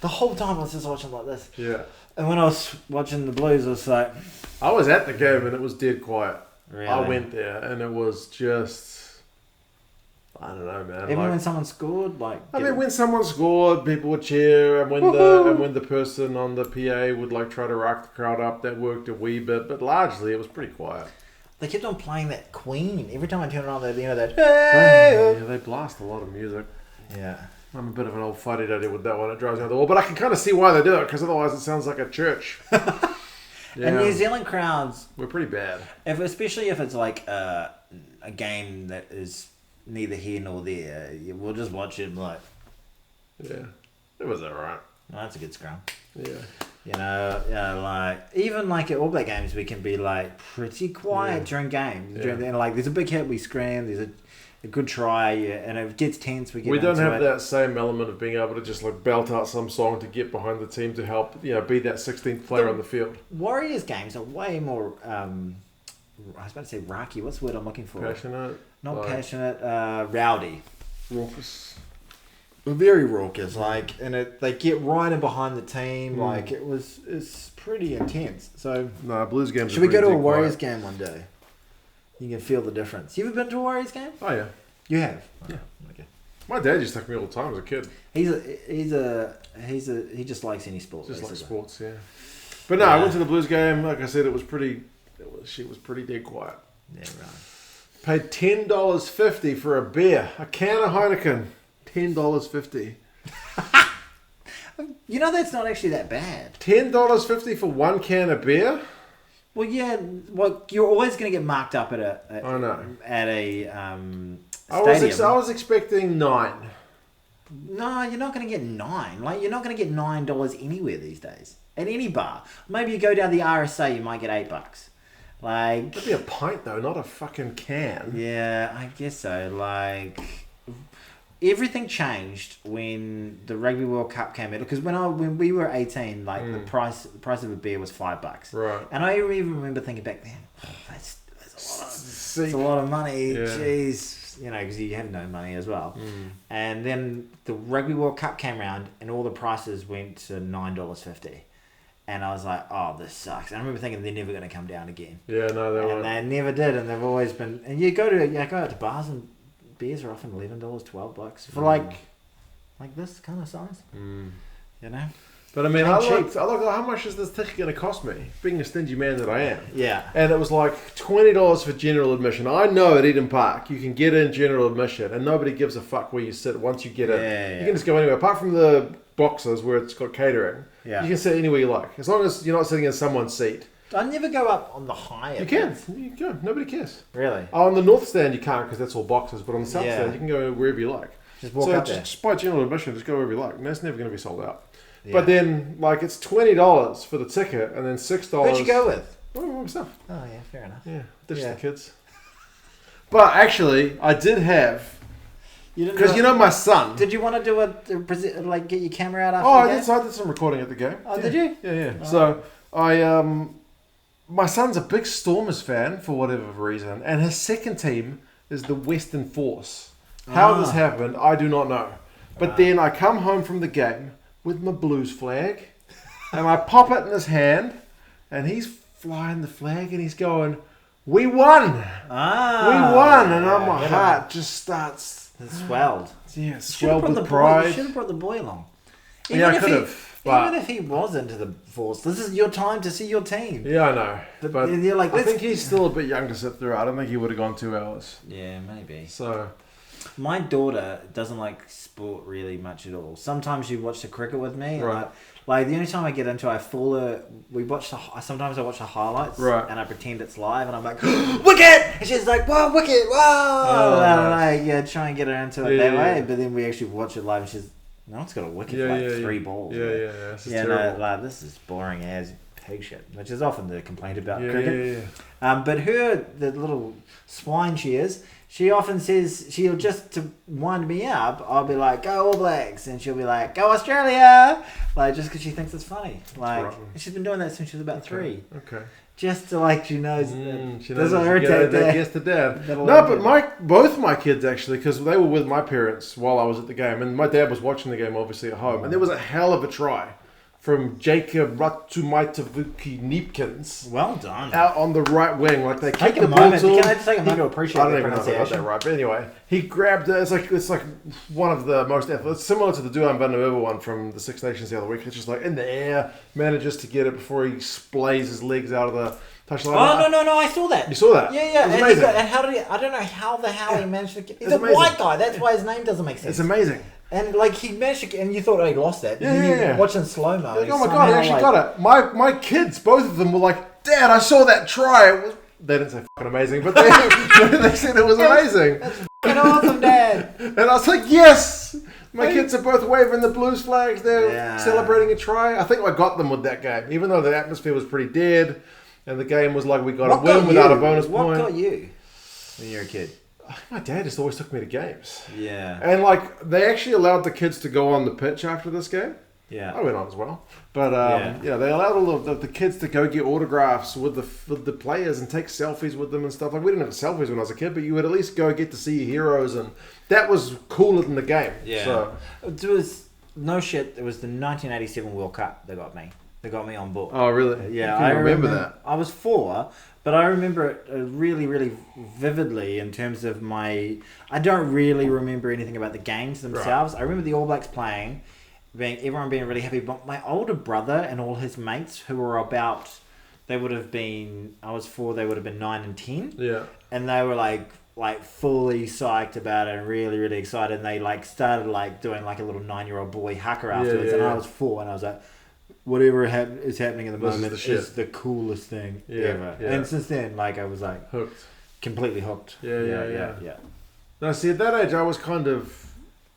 The whole time I was just watching like this. Yeah. And when I was watching the Blues, I was like, I was at the game and it was dead quiet. Really? I went there and it was just, I don't know, man. Even when someone scored, when someone scored, people would cheer, and when the person on the PA would try to rock the crowd up, that worked a wee bit, but largely it was pretty quiet. They kept on playing that Queen. Every time I turn it on, that Yeah, they blast a lot of music. Yeah. I'm a bit of an old fuddy-duddy with that one. It drives me out the wall. But I can kind of see why they do it, because otherwise it sounds like a church. And New Zealand crowds... We're pretty bad. Especially if it's a game that is neither here nor there. We'll just watch it and Yeah. It was alright. Oh, that's a good scrum. Yeah. Even at All Black games, we can be pretty quiet during games. Yeah. There's a big hit, we scream. There's a good try, and it gets tense. We don't have that same element of being able to just belt out some song to get behind the team to help be that 16th player on the field. Warriors games are way more. I was about to say rocky. What's the word I'm looking for? Passionate. Not passionate. Rowdy. Raucous. Very raucous, and they get right in behind the team. It's pretty intense. So Blues games. Should we go to a Warriors game one day? You can feel the difference. You ever been to a Warriors game? Oh yeah. You have. Yeah. Okay. My dad used to take me all the time as a kid. He just likes any sport. Just basically. like sports, yeah. But no, I went to the Blues game. Like I said, she was pretty dead quiet. Yeah, right. Paid $10.50 for a beer, a can of Heineken. $10.50. That's not actually that bad. $10.50 for one can of beer? Well, yeah. Well, you're always going to get marked up at I know. Stadium. I was expecting $9. No, you're not going to get $9. You're not going to get $9 anywhere these days at any bar. Maybe you go down the RSA, you might get $8. That'd be a pint though, not a fucking can. Yeah, I guess so. everything changed when the Rugby World Cup came out. Because when we were 18, like the price of a beer was $5. Right. And I even remember thinking back then, that's a lot of money. Yeah. Jeez, because you have no money as well. And then the Rugby World Cup came around, and all the prices went to $9.50. And I was like, oh, this sucks. And I remember thinking they're never going to come down again. Yeah, no, they won't. And they never did, and they've always been. And you go out to bars, and beers are often $11, $12 for like this kind of size. But I mean, I looked, how much is this ticket going to cost me? Being a stingy man that I am. Yeah. And it was like $20 for general admission. I know at Eden Park you can get in general admission, and nobody gives a fuck where you sit once you get in. You can just go anywhere, apart from the boxes where it's got catering. Yeah. You can sit anywhere you like, as long as you're not sitting in someone's seat. I never go up on the higher. You can. You can. Nobody cares. Really? On the north stand you can't because that's all boxes, but on the south stand you can go wherever you like. Just walk up there. Just buy general admission, just go wherever you like. And that's never going to be sold out. Yeah. But then, like, it's $20 for the ticket and then $6. Who'd you go with? Oh, myself. Oh, yeah, fair enough. Yeah, ditch the kids. But actually, I did have... Because my son... Did you want to do get your camera out after the game? I did some recording at the game. Oh, did you? Yeah. Oh. So, my son's a big Stormers fan, for whatever reason, and his second team is the Western Force. How this happened, I do not know. But then I come home from the game with my Blues flag, and I pop it in his hand, and he's flying the flag, and he's going, "We won! We won!" And my heart just starts... It swelled. Yeah, swelled with pride. You should have brought the boy along. I could have. Even if he was into the Force, this is your time to see your team. Yeah, I know. But you're like, I think he's still a bit young to sit through. I don't think he would have gone 2 hours. Yeah, maybe. So... My daughter doesn't like sport really much at all. Sometimes she watch the cricket with me. Right. Like the only time I get into it, sometimes I watch the highlights. Right. And I pretend it's live and I'm like, wicket! And she's like, whoa, wicket, whoa! Oh, and I try and get her into it that way. But then we actually watch it live and she's, no one's got a wicket for 3 balls. Yeah. This is terrible. This is boring as pig shit, which is often the complaint about Yeah. cricket. But the little swine she is, she often says, she'll just to wind me up, I'll be like, go All Blacks, and she'll be like, go Australia, like just because she thinks it's funny. Like, she's been doing that since she was about 3. Okay. Just to she knows she knows doesn't irritate that. Yes, to dad. No, but both my kids actually, because they were with my parents while I was at the game, and my dad was watching the game obviously at home, and there was a hell of a try from Jacob Ratumaitavuki-Neepkins. Well done. Out on the right wing. Like they kicked the ball to him. Can I just take a moment to appreciate I don't even know if I got that right. But anyway, he grabbed it. It's like one of the most athletic. It's similar to the Duan Vanderwerve one from the Six Nations the other week. It's just like in the air, manages to get it before he splays his legs out of the touchline. Oh, no, I saw that. You saw that? Yeah. It was amazing. And how did he, I don't know how the hell he managed to get... He's a white guy. That's why his name doesn't make sense. It's amazing. And he managed to, and you thought he lost that. Yeah. Watching slow mo. Like, oh my god, he actually got it. My kids, both of them were like, "Dad, I saw that try." They didn't say fucking amazing, but they said it was amazing. That's fucking awesome, Dad. And I was like, yes. My kids are both waving the Blues flags. They're celebrating a try. I think I got them with that game, even though the atmosphere was pretty dead, and the game was like we got a win without a bonus point. What got you when you were a kid? My dad just always took me to games. Yeah. And they actually allowed the kids to go on the pitch after this game. Yeah. I went on as well. But they allowed all of the kids to go get autographs with the players and take selfies with them and stuff. Like we didn't have selfies when I was a kid, but you would at least go get to see your heroes, and that was cooler than the game. Yeah. So it was no shit. It was the 1987 World Cup that got me. They got me on board. Oh really? Yeah, I remember that. I was 4. But I remember it really, really vividly in terms of I don't really remember anything about the games themselves. Right. I remember the All Blacks playing, everyone being really happy. But my older brother and all his mates who were I was 4, they would have been 9 and 10. Yeah. And they were like fully psyched about it and really, really excited. And they started doing a little 9-year-old boy haka afterwards. Yeah. And I was 4 and I was like, whatever is happening at the moment is the coolest thing ever. Yeah. And since then, I was hooked, completely hooked. Yeah. Yeah. No, see, at that age, I was kind of,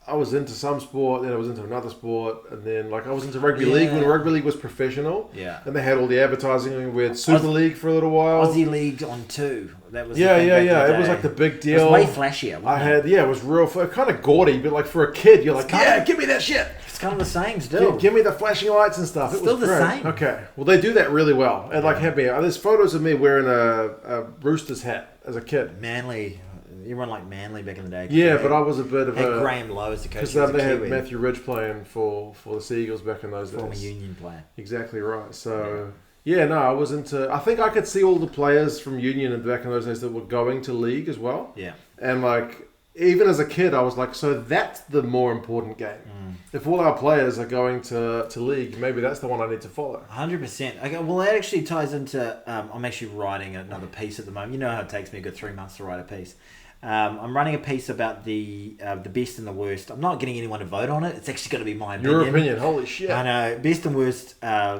I was into some sport, then I was into another sport, and then like I was into rugby league when rugby league was professional. Yeah. And they had all the advertising. We had Super League for a little while. Aussie League on 2. That was yeah. It was like the big deal. It was way flashier. It was real, kind of gaudy, but like for a kid, you're like, give me that shit. It's kind of the same still. Give me the flashing lights and stuff. It's it was still the great. same. Okay. Well, they do that really well. And like, there's photos of me wearing a Roosters hat as a kid. Manly. Everyone liked Manly back in the day. Yeah, but I was a bit of a... Graham Lowe as the coach. Because they had Matthew Ridge playing for the Sea Eagles back in those days. Former Union player. Exactly right. So, I was into... I think I could see all the players from Union and back in those days that were going to league as well. Yeah. And like, even as a kid, I was like, so that's the more important game. If all our players are going to league, maybe that's the one I need to follow. 100%. Okay, well, that actually ties into... I'm actually writing another piece at the moment. You know how it takes me a good 3 months to write a piece. I'm running a piece about the best and the worst. I'm not getting anyone to vote on it. It's actually going to be my opinion. Your opinion, holy shit. I know. Best and worst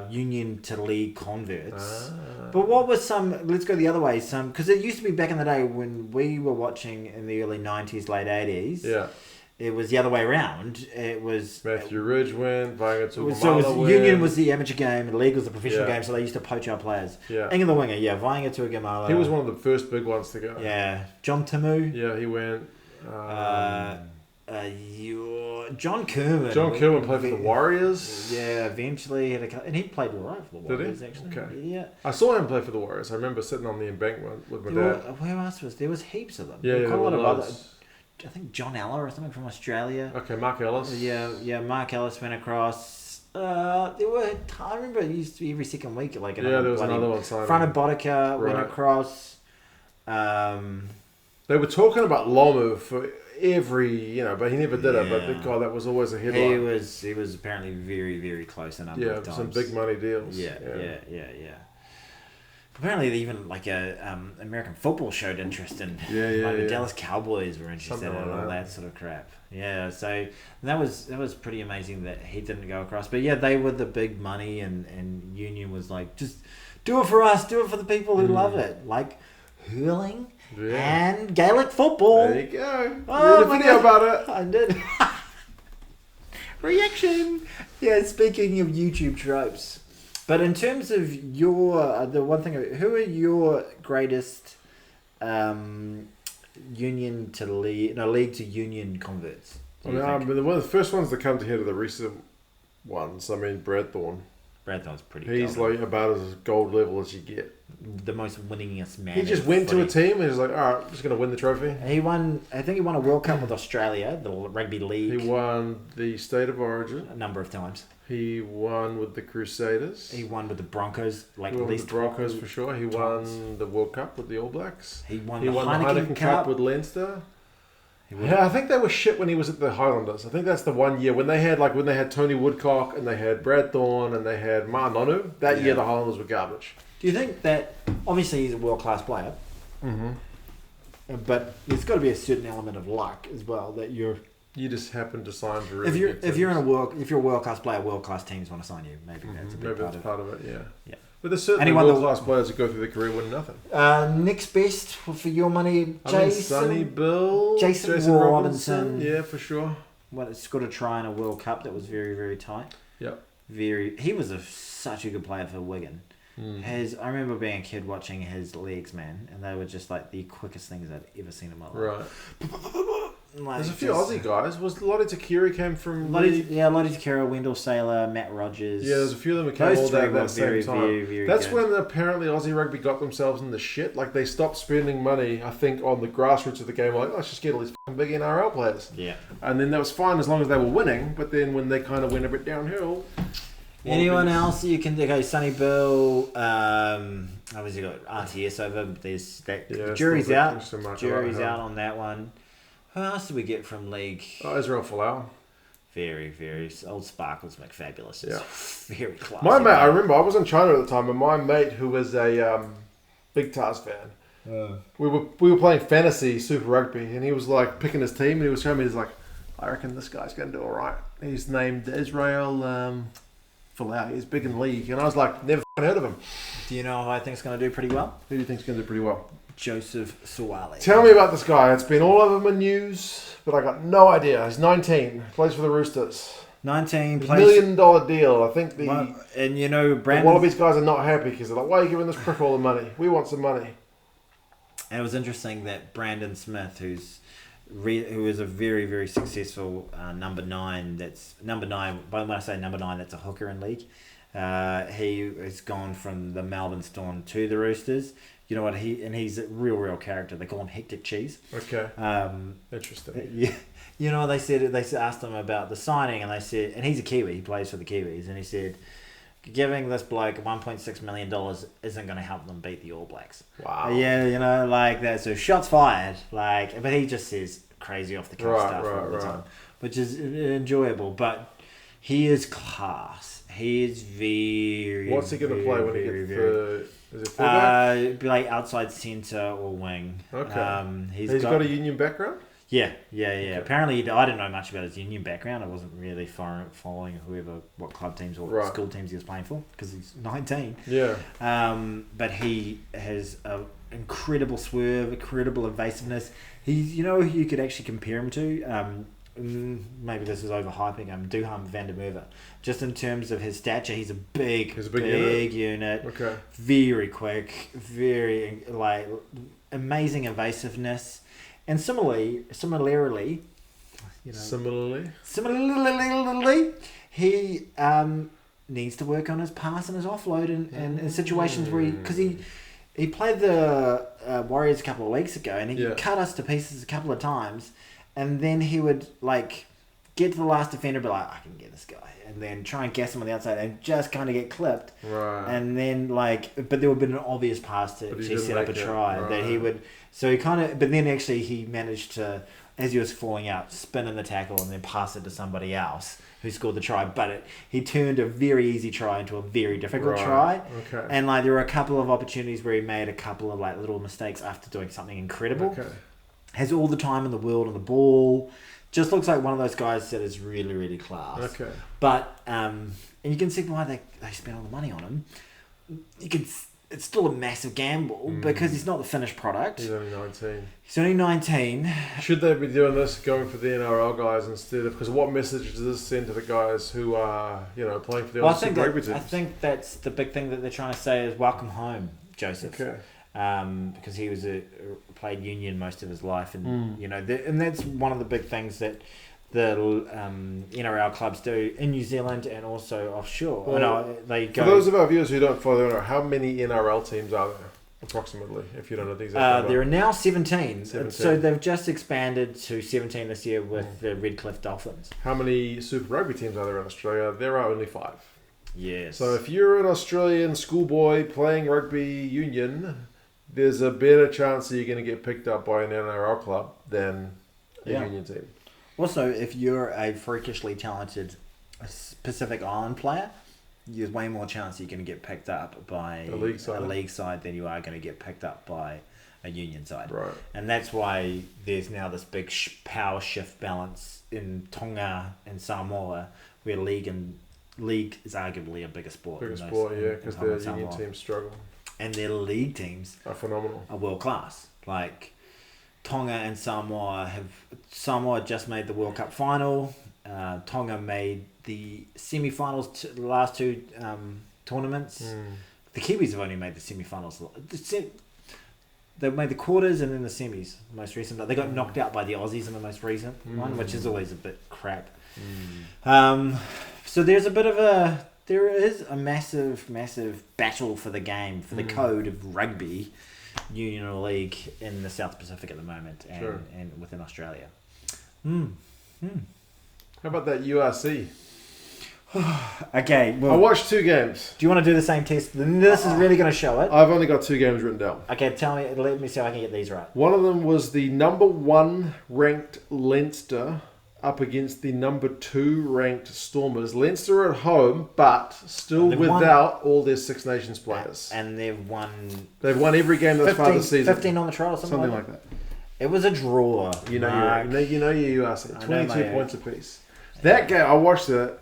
union to league converts. But what was some... Let's go the other way. Because it used to be back in the day when we were watching in the early 90s, late 80s. Yeah. It was the other way around. It was... Matthew Ridge went, Union was the amateur game, and league was the professional game, so they used to poach our players. Yeah. Inga the winger, Vainga Tuigamala. He was one of the first big ones to go. Yeah. John Timu. Yeah, he went. John Kerwin. John Kerwin played for the Warriors. Yeah, eventually and he played all right for the Warriors. Did he? Actually. Okay. Yeah. I saw him play for the Warriors. I remember sitting on the embankment with my dad. Where else was there? Was heaps of them. Yeah, quite a lot of other. was. I think John Eller or something from Australia. Okay, Mark Ellis. Yeah. Mark Ellis went across. There were. I remember it used to be every second week. Like there was another one signing. Front of Bodika went across. They were talking about Lomu for every, but he never did it. But God, that was always a headline. He was apparently very, very close a number of times. Some big money deals. Yeah. Apparently, even like American football showed interest in. The Dallas Cowboys were interested in all that sort of crap. Yeah, so that was pretty amazing that he didn't go across. But yeah, they were the big money, and Union was like, just do it for us, do it for the people who love it, like hurling and Gaelic football. There you go. Oh, you did a video about it. I did. Reaction. Yeah, speaking of YouTube tropes. But in terms of the one thing, who are your greatest union to league, league to union converts? One of the first ones that come to head are the recent ones. I mean, Brad Thorne. Brad Thorne's pretty. He's golden. like about as gold level as you get. The most winningest man. He just went to a team and he's like, all right, I'm just going to win the trophy. He won. I think he won a World Cup with Australia, the rugby league. He won the State of Origin a number of times. He won with the Crusaders. He won with the Broncos, He won with the Broncos for sure. He won the World Cup with the All Blacks. He won the Heineken Cup with Leinster. Yeah, I think they were shit when he was at the Highlanders. I think that's the one year when they had Tony Woodcock and they had Brad Thorne and they had Ma'anonu. That year the Highlanders were garbage. Do you think that obviously he's a world class player, but there's got to be a certain element of luck as well that you just happen to sign for really if you're a world class player, world class teams want to sign you. Maybe that's a big part of it. Yeah. But there's certainly world class players that go through their career winning nothing. Next best for your money, Sonny Bill, Jason Robinson. Yeah, for sure. Well, it's got a try in a World Cup that was very, very tight. Yep. He was such a good player for Wigan. I remember being a kid watching his legs, man, and they were just like the quickest things I'd ever seen in my life. Right. There's a few Aussie guys. Was Lottie Takiri came from... Lottie Takiri, Wendell Saylor, Matt Rogers. Yeah, there's a few of them that came all down at that same time. Very, very That's good. when apparently Aussie rugby got themselves in the shit. Like, they stopped spending money, I think, on the grassroots of the game. Like, let's just get all these big NRL players. Yeah. And then that was fine as long as they were winning. But then when they kind of went a bit downhill... Anyone else you can... Okay, Sonny Bill. Obviously got RTS over. There's that. Yeah, jury's out. So Jury's out on that one. Who else did we get from league? Israel Folau. Very, very old Sparkles McFabulous. Very classy. My mate, I remember I was in China at the time, and my mate, who was a big Tars fan, we were playing fantasy Super Rugby, and he was like picking his team, and he was showing me, he's like, I reckon this guy's going to do all right. He's named Israel Folau. He's big in league, and I was like, never heard of him. Do you know who I think is going to do pretty well? Who do you think's going to do pretty well? Joseph Suwali. Tell me about this guy. It's been all over my news, but I got no idea. He's 19, plays for the Roosters. 19 $1 plays. million deal. I think the Wallabies guys are not happy because they're like, why are you giving this prick all the money? We want some money. And it was interesting that Brandon Smith, who is a very, very successful number 9. That's number 9. But when I say number 9, that's a hooker in league. He has gone from the Melbourne Storm to the Roosters. You know what? He's a real character. They call him Hectic Cheese. Okay. Interesting. Yeah. You know, they asked him about the signing, and they said, and he's a Kiwi. He plays for the Kiwis, and he said, giving this bloke $1.6 million isn't going to help them beat the All Blacks. Wow. Yeah, you know, like that. So shots fired. Like, but he just says crazy off the cuff stuff all the time, which is enjoyable. But he is class. He is very. What's he going to play when he gets the? Is it fullback? Be like outside centre or wing. Okay. He's got a union background. Yeah. Okay. Apparently, I didn't know much about his union background. I wasn't really following what club teams or school teams he was playing for because he's 19. Yeah. But he has an incredible swerve, incredible evasiveness. He's, you know, who you could actually compare him to. Maybe this is overhyping him. Duham van der Merwe. Just in terms of his stature, he's a big unit. Okay. Very quick, very amazing evasiveness. And similarly, you know, similarly, he needs to work on his pass and his offload in situations where he played the Warriors a couple of weeks ago, and he cut us to pieces a couple of times, and then he would get to the last defender, be like, I can get this guy, and then try and gas him on the outside and just kind of get clipped. Right. And then but there would have been an obvious pass to actually set up a try that he would. So he but then actually he managed to, as he was falling out, spin in the tackle and then pass it to somebody else who scored the try. But he turned a very easy try into a very difficult try. Okay. And there were a couple of opportunities where he made a couple of little mistakes after doing something incredible. Okay. Has all the time in the world on the ball. Just looks like one of those guys that is really, really class. Okay. But and you can see why they spent all the money on him. It's still a massive gamble because he's not the finished product. He's only 19. He's only 19. Should they be doing this, going for the NRL guys instead of? Because what message does this send to the guys who are, playing for the other Super Rugby teams? I think that's the big thing that they're trying to say is welcome home, Joseph. Okay. Because he was played union most of his life, and and that's one of the big things that the NRL clubs do in New Zealand and also offshore. Well, for those of our viewers who don't follow the NRL, how many NRL teams are there approximately? If you don't know the exact number, there are now 17. So they've just expanded to 17 this year with the Redcliffe Dolphins. How many Super Rugby teams are there in Australia? There are only 5. Yes. So if you're an Australian schoolboy playing rugby union, there's a better chance that you're going to get picked up by an NRL club than a union team. Also, if you're a freakishly talented Pacific Island player, there's way more chance you're going to get picked up by a league side than you are going to get picked up by a union side. Right. And that's why there's now this big power shift balance in Tonga and Samoa, where league is arguably a bigger sport. Because their union teams struggle. And their league teams are phenomenal. Are world class. Tonga and Samoa just made the World Cup final. Tonga made the semi-finals the last 2 tournaments. The Kiwis have only made the semi-finals. They made the quarters and then the semis most recent. They got knocked out by the Aussies in the most recent one, which is always a bit crap. So there is a massive battle for the game, for the code of rugby union or league in the South Pacific at the moment and within Australia. How about that URC? Okay, well, I watched 2 games. Do you want to do the same test? This is really going to show it. I've only got 2 games written down. Okay, let me see if I can get these right. One of them was the number 1 ranked Leinster up against the number 2 ranked Stormers. Leinster at home, but still without all their Six Nations players. And they've won every game thus far this season. 15 on the trot or something like that. It was a draw. You know your URC. 22 points apiece. That game, I watched it.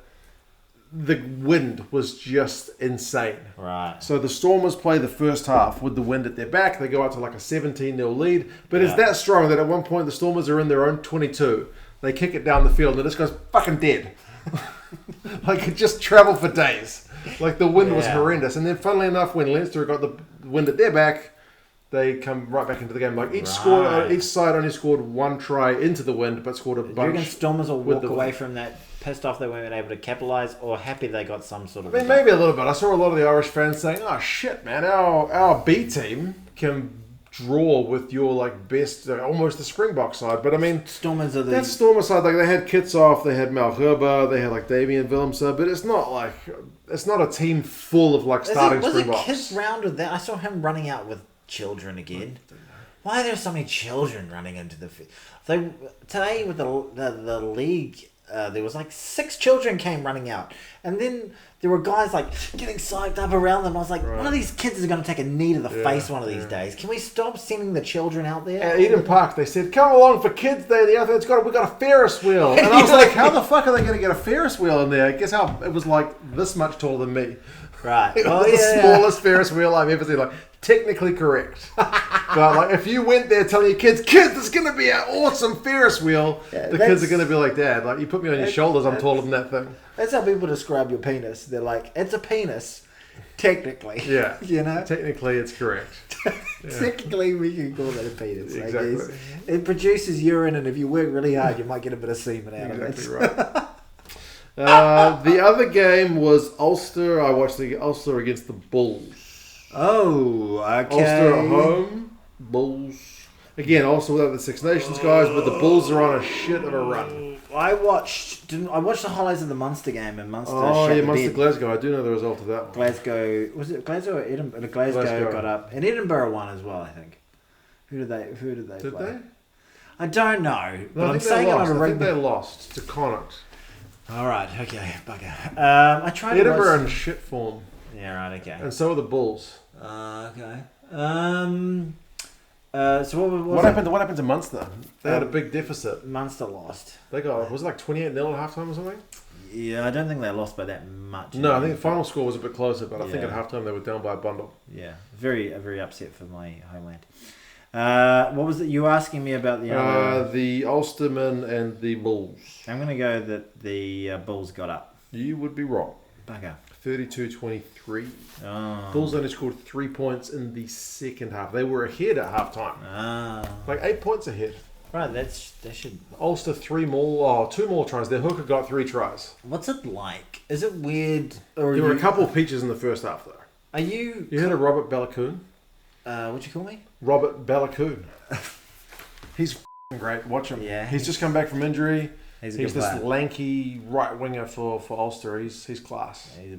the wind was just insane. Right. So the Stormers play the first half with the wind at their back. They go out to like a 17-0 lead. But it's that strong that at one point the Stormers are in their own 22. They kick it down the field and this guy's fucking dead. Like it just travelled for days. Like the wind was horrendous. And then funnily enough, when Leinster got the wind at their back, they come right back into the game. Like each side only scored one try into the wind, but scored a bunch. Do you reckon Stormers will walk away from that pissed off they weren't able to capitalise, or happy they got some sort of... I mean, maybe a little bit. I saw a lot of the Irish fans saying, "Oh shit, man, our B team can draw with your like best, almost the Springbok side." But I mean, Stormers are that Stormers side. Like they had Kitsoff, they had Malherba, they had like Damien Willemse, but it's not a team full of like starting Springboks. Was it kids round with that? I saw him running out with children again. Why are there so many children running into the field? Today with the league, there was like 6 children came running out, and then there were guys like getting psyched up around them. I was like, one of these kids is going to take a knee to the face one of these days. Can we stop sending the children out there? At Eden Park, they said, "Come along for Kids Day." The other, we got a Ferris wheel, and I was like, "How the fuck are they going to get a Ferris wheel in there?" Guess how it was like this much taller than me. Right. It was the smallest Ferris wheel I've ever seen. Like technically correct, but like if you went there telling your kids, "There's going to be an awesome Ferris wheel," the kids are going to be like, "Dad, like you put me on your shoulders, I'm taller than that thing." That's how people describe your penis. They're like, "It's a penis." Technically. Yeah. You know? Technically, it's correct. Technically, we can call that a penis. Exactly. It produces urine, and if you work really hard, you might get a bit of semen out of it. Exactly right. The other game was Ulster. I watched the Ulster against the Bulls. Oh, okay. Ulster at home, Bulls. Again, also without the Six Nations guys, but the Bulls are on a shit of a run. I watched the highlights of the Munster game, and Munster. Munster Glasgow. I do know the result of that one. Glasgow, was it Glasgow or Edinburgh? Glasgow got up, and Edinburgh won as well. I think. Who did they play? Did they? I don't know. No, I think they lost to Connacht. All right. Okay. Bugger. I tried. Edinburgh in shit form. Yeah. Right. Okay. And so are the Bulls. Okay. So what happened? What happened to Munster? They had a big deficit. Munster lost. They got, was it like 28-0 at halftime or something? Yeah, I don't think they lost by that much. No, I think the final score was a bit closer, but I think at halftime they were down by a bundle. Yeah, very upset for my homeland. What was it you were asking me about the other? The Ulstermen and the Bulls. I'm going to go that the Bulls got up. You would be wrong. Bugger. 32-23. Oh. Bulls only scored 3 points in the second half. They were ahead at halftime. Like 8 points ahead. Right, that should... Ulster 2 more tries. Their hooker got 3 tries. What's it like? Is it weird? Or there were a couple of peaches in the first half, though. Are you... You heard of Robert Ballacoon? What'd you call me? Robert Ballacoon. He's great. Watch him. Yeah. He's just come back from injury. He's this lanky right winger for Ulster. He's class. Yeah,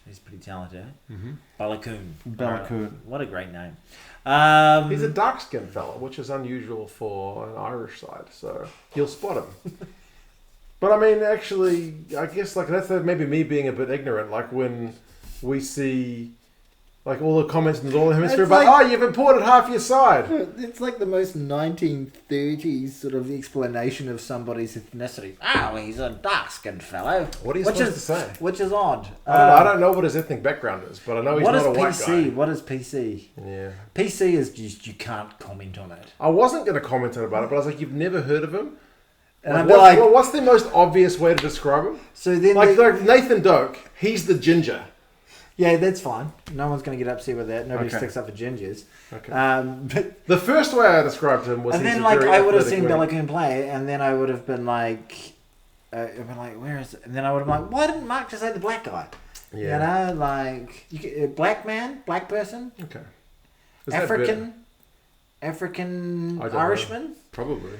he's pretty talented. Eh? Mm-hmm. Ballacoon. What a great name. He's a dark skinned fella, which is unusual for an Irish side. So you'll spot him. But I mean, actually, I guess like that's maybe me being a bit ignorant. Like when we see. Like all the comments in the Northern Hemisphere about, you've imported half your side. It's like the most 1930s sort of explanation of somebody's ethnicity. Oh, he's a dark-skinned fellow. What are you supposed to say? Which is odd. I don't know what his ethnic background is, but I know he's not a white guy. What is PC? Yeah. PC is just, you can't comment on it. I wasn't going to comment about it, but I was like, you've never heard of him? And what's the most obvious way to describe him? So then like Nathan Doak, he's the ginger. Yeah, that's fine. No one's going to get upset with that. Nobody sticks up for gingers. Okay. But the first way I described him was. And then, like, I would have seen Ballacoon play, and then I would have been like, where is it? And then I would have been like, why didn't Mark just say the black guy? Yeah. You know, like, black man, black person. Okay. African Irishman. Probably.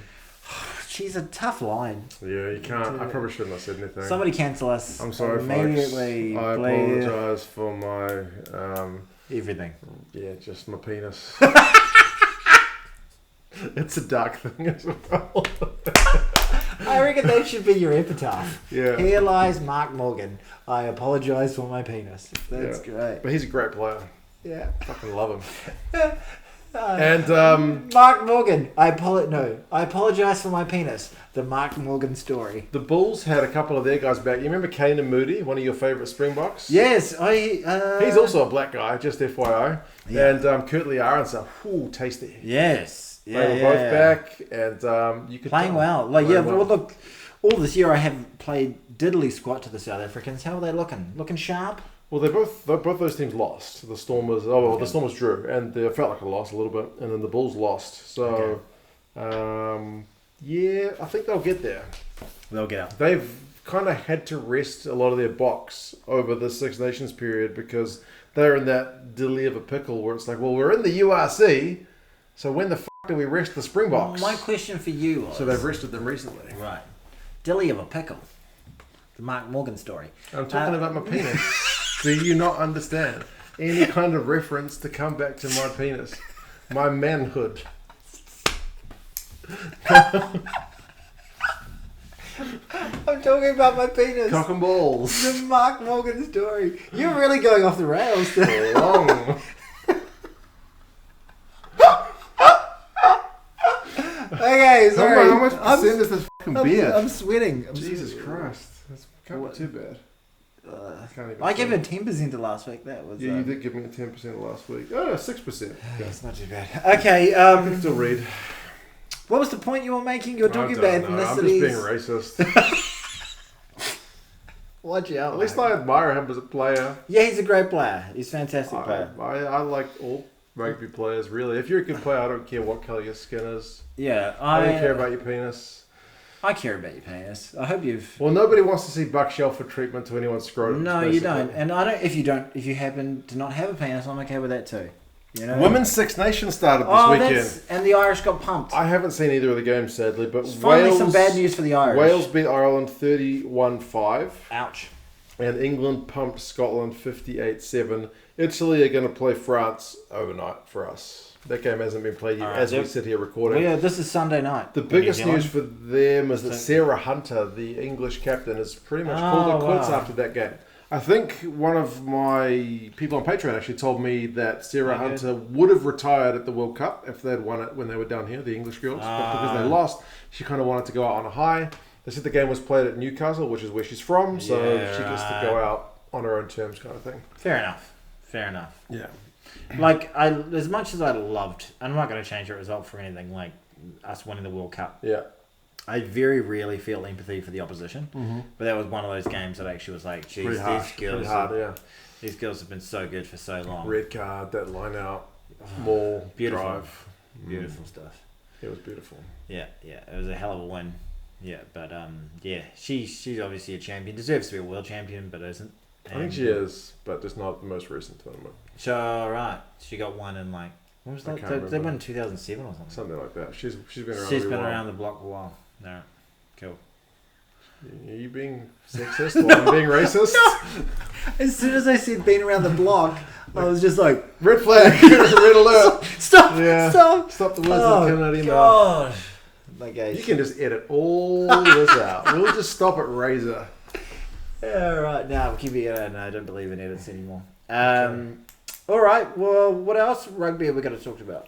She's a tough line. Yeah, you can't. I probably shouldn't have said anything. Somebody cancel us. I'm sorry, immediately. Folks. I apologise for my... everything. Yeah, just my penis. It's a dark thing as well. I reckon that should be your epitaph. Yeah. Here lies Mark Morgan. I apologise for my penis. That's great. But he's a great player. Yeah. I fucking love him. And Mark Morgan. I apologize for my penis. The Mark Morgan story. the Bulls had a couple of their guys back. You remember Kane and Moody, one of your favourite Springboks? Yes, He's also a black guy, just FYI. Yeah. And Kurt Liarensa, tasty. Yes. They were both back, and you could playing tell. well. Well, look, all this year I have played diddly squat to the South Africans. How are they looking? Looking sharp? Well, both those teams lost. The Stormers, the Stormers drew, and they felt like a loss a little bit, and then the Bulls lost. So, I think they'll get there. They'll get out. They've kind of had to rest a lot of their box over the Six Nations period because they're in that dilly of a pickle where it's like, well, we're in the URC, so when the fuck do we rest the Springboks? My question for you was... So they've rested them recently. Right. Dilly of a pickle. The Mark Morgan story. I'm talking about my penis. Do you not understand? Any kind of reference to come back to my penis. My manhood. I'm talking about my penis. Cock and balls. The Mark Morgan story. You're really going off the rails. Long. Okay, sorry. How much percent is this fucking beer? I'm sweating. Jesus Christ. That can't be too bad. I gave it 10% to last week. That was... Yeah, you did give me a 10% last week. Oh, 6%. Okay. It's not too bad. Okay. I can still read. What was the point you were making? You were talking about ethnicities. I'm just being racist. Watch out. At least I admire him as a player. Yeah, he's a great player. He's a fantastic player. I like all rugby players, really. If you're a good player, I don't care what colour your skin is. Yeah. I don't care about your penis. I care about your penis. I hope you've... Well, nobody wants to see Buck Shelford treatment to anyone's scrotum. No, you don't. And I don't... If you happen to not have a penis, I'm okay with that too. You know? Women's Six Nations started this weekend. And the Irish got pumped. I haven't seen either of the games, sadly, but Finally some bad news for the Irish. Wales beat Ireland 31-5. Ouch. And England pumped Scotland 58-7. Italy are going to play France overnight for us. That game hasn't been played yet as we sit here recording. Well, yeah, this is Sunday night. The biggest news for them is that Sarah Hunter, the English captain, has pretty much called it quits after that game. I think one of my people on Patreon actually told me that Sarah Hunter would have retired at the World Cup if they'd won it when they were down here, the English girls. But because they lost, she kind of wanted to go out on a high. They said the game was played at Newcastle, which is where she's from, so she gets to go out on her own terms kind of thing. Fair enough. Yeah. Like, as much as I loved, I'm not going to change the result for anything, like us winning the World Cup. Yeah. I very rarely feel empathy for the opposition, but that was one of those games that actually was like, geez, these girls have been so good for so long. Red card, that line out, maul, beautiful drive. Beautiful stuff. It was beautiful. Yeah, it was a hell of a win. Yeah, but she's obviously a champion, deserves to be a world champion, but isn't. I think she is, but just not the most recent tournament. So, right. She got one in like... What was that? They won in 2007 or something. Something like that. She's been around around the block a while. No. Cool. Are you being sexist or I'm being racist? No! As soon as I said being around the block, I was just like... Red flag! Red alert! Stop! Yeah. Stop the words that come out of your mouth. Okay. You can just edit all this out. We'll just stop at Razor. Yeah, right. No, I don't believe in edits anymore. All right. Well, what else rugby are we going to talk about?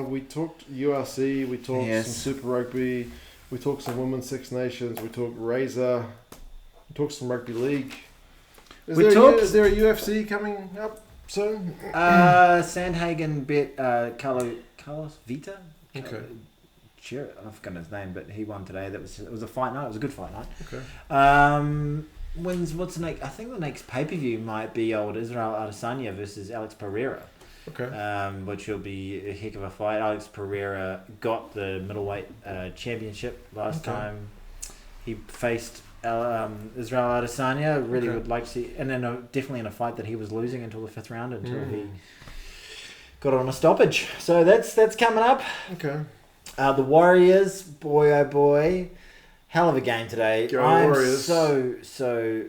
We talked URC. We talked some Super Rugby. We talked some Women's Six Nations. We talked Razor. We talked some Rugby League. Is there a UFC coming up soon? Sandhagen bet Carlos Vita. Okay. I've forgotten his name, but he won today. It was a fight night. It was a good fight night. Okay. What's the next? I think the next pay-per-view might be old Israel Adesanya versus Alex Pereira. Okay. Which will be a heck of a fight. Alex Pereira got the middleweight championship last time. He faced Israel Adesanya. Really would like to see, and then definitely in a fight that he was losing until the 5th round until he got on a stoppage. So that's coming up. Okay. The Warriors, boy oh boy. Hell of a game today. I'm Warriors. so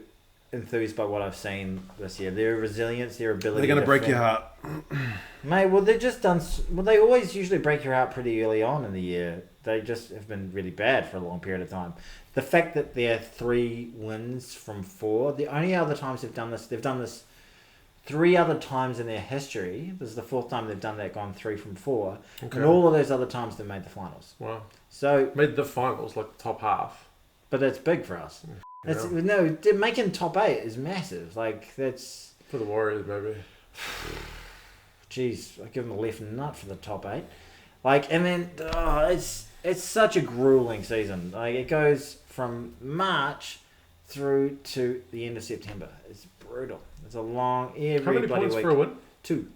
enthused by what I've seen this year. Their resilience, their ability. They're going to break your heart. Mate, well, they've just done... Well, they always usually break your heart pretty early on in the year. They just have been really bad for a long period of time. The fact that they're 3 wins from 4, the only other times they've done this 3 other times in their history. This is the 4th time they've done that, gone 3 from 4. Okay. And all of those other times they made the finals. Wow. So Made the finals, like the top half. but that's big for us. No, making top 8 is massive. Like that's For the Warriors, maybe. Jeez, I give them a left nut for the top 8. Like, and then it's such a grueling season. Like it goes from March through to the end of September. It's brutal. It's a long every How many bloody points week. for a win? 2.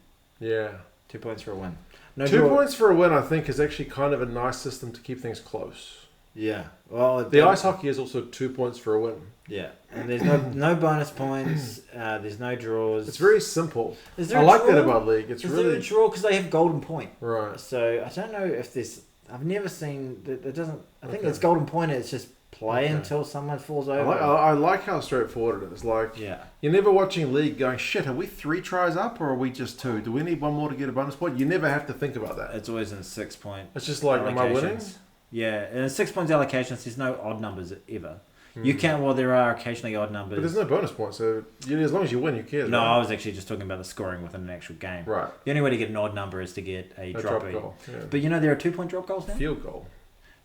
Yeah. 2 points for a win. No 2 draw. points for a win, I think, is actually kind of a nice system to keep things close. Yeah. Well, The ice hockey is also 2 points for a win. Yeah, and there's no bonus points. There's no draws. It's very simple. Is there I a like draw? that about league. It's Is really there a draw because they have golden point? right. So I don't know if there's. I've never seen that. It doesn't. I think Okay. it's golden point. It's just play Okay. until someone falls I over. like how straightforward it is. Like Yeah. you're never watching league going, shit, are we 3 tries up or are we just 2? Do we need one more to get a bonus point? You never have to think about that. It's always in 6 point. It's just like, am I winning? allocations. Yeah, and in 6 points allocations, there's no odd numbers ever. You can't. Well, there are occasionally odd numbers. But there's no bonus point, so as long as you win, you care. No, right? I was actually just talking about the scoring within an actual game. Right. The only way to get an odd number is to get a drop goal. Yeah. But you know there are 2 point drop goals now. Field goal.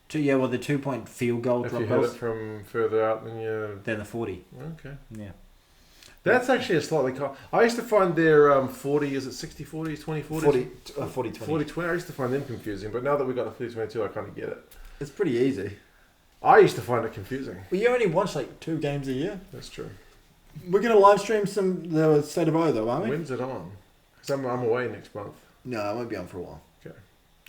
The 2 point field goal If drop you hit goals. it from further out, then you. Then the 40. Okay. Yeah. That's actually a slightly. I used to find their 40, is it 60 40s, 20 40s? 40 20. 40 20. I used to find them confusing, but now that we've got the 50 22, I kind of get it. It's pretty easy. I used to find it confusing. Well, you only watch like 2 games a year. That's true. We're going to live stream the State of O though, aren't we? When's it on? Because I'm away next month. No, it won't be on for a while. Okay.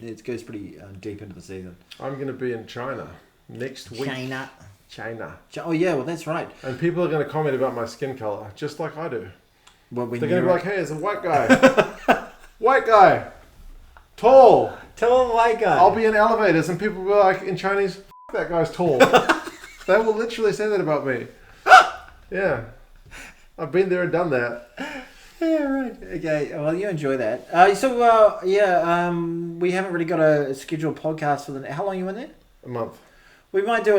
It goes pretty deep into the season. I'm going to be in China next week. China. Oh yeah, well that's right. And people are going to comment about my skin color, just like I do. Well, when They're going to be like, hey, it's a white guy. White guy. Tall. tell a white guy. I'll be in elevators and people will be like, in Chinese, F that guy's tall. They will literally say that about me. Yeah. I've been there and done that. Yeah, right. Okay, well, you enjoy that. We haven't really got a scheduled podcast for the. How long you in there? A month. We might do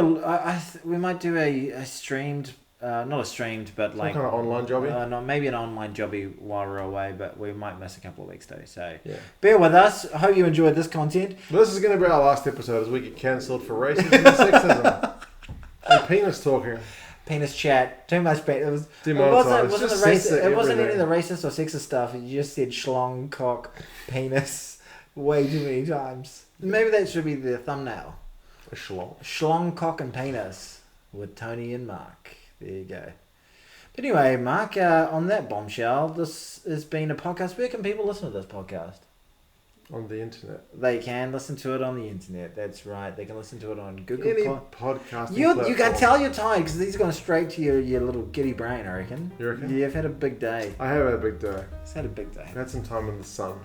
a streamed, not a streamed, but like Some kind of online jobby. no, maybe an online jobby while we're away, but we might miss a couple of weeks though. So Yeah. bear with us. I hope you enjoyed this content. But this is going to be our last episode as we get cancelled for racism and sexism. And penis talking. Penis chat. Too much. It was. Demonetized. It wasn't Just the racist. censor It wasn't any of everything. the racist or sexist stuff. You just said schlong, cock, penis, way too many times. Maybe that should be the thumbnail. A schlong. Schlong, cock, and penis with Tony and Mark. There you go. But anyway, Mark, on that bombshell, this has been a podcast. Where can people listen to this podcast? On the internet. They can listen to it on the internet. That's right. They can listen to it on Google. Any podcasting You platform. can tell you're tired because these are going straight to your little giddy brain, I reckon. You reckon? Yeah, I've had a big day. I have had a big day. It's had a big day. I've had some time in the sun.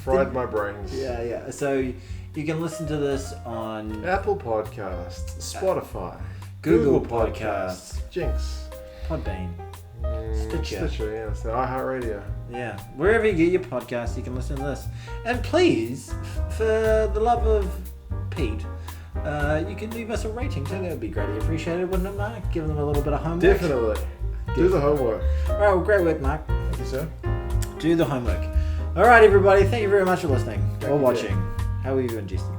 Fried my brains. Yeah. So you can listen to this on Apple Podcasts, Spotify, Google Podcasts, Jinx, Podbean. Stitcher. yeah, so iHeartRadio. Yeah, wherever you get your podcast, you can listen to this. And please, for the love of Pete, you can leave us a rating too. That would be greatly appreciated, wouldn't it, Mark? Give them a little bit of homework. Definitely. Do the homework. All right, well, great work, Mark. Thank you, sir. Do the homework. All right, everybody. Thank you very much for listening or you. watching. How are you doing, Jason?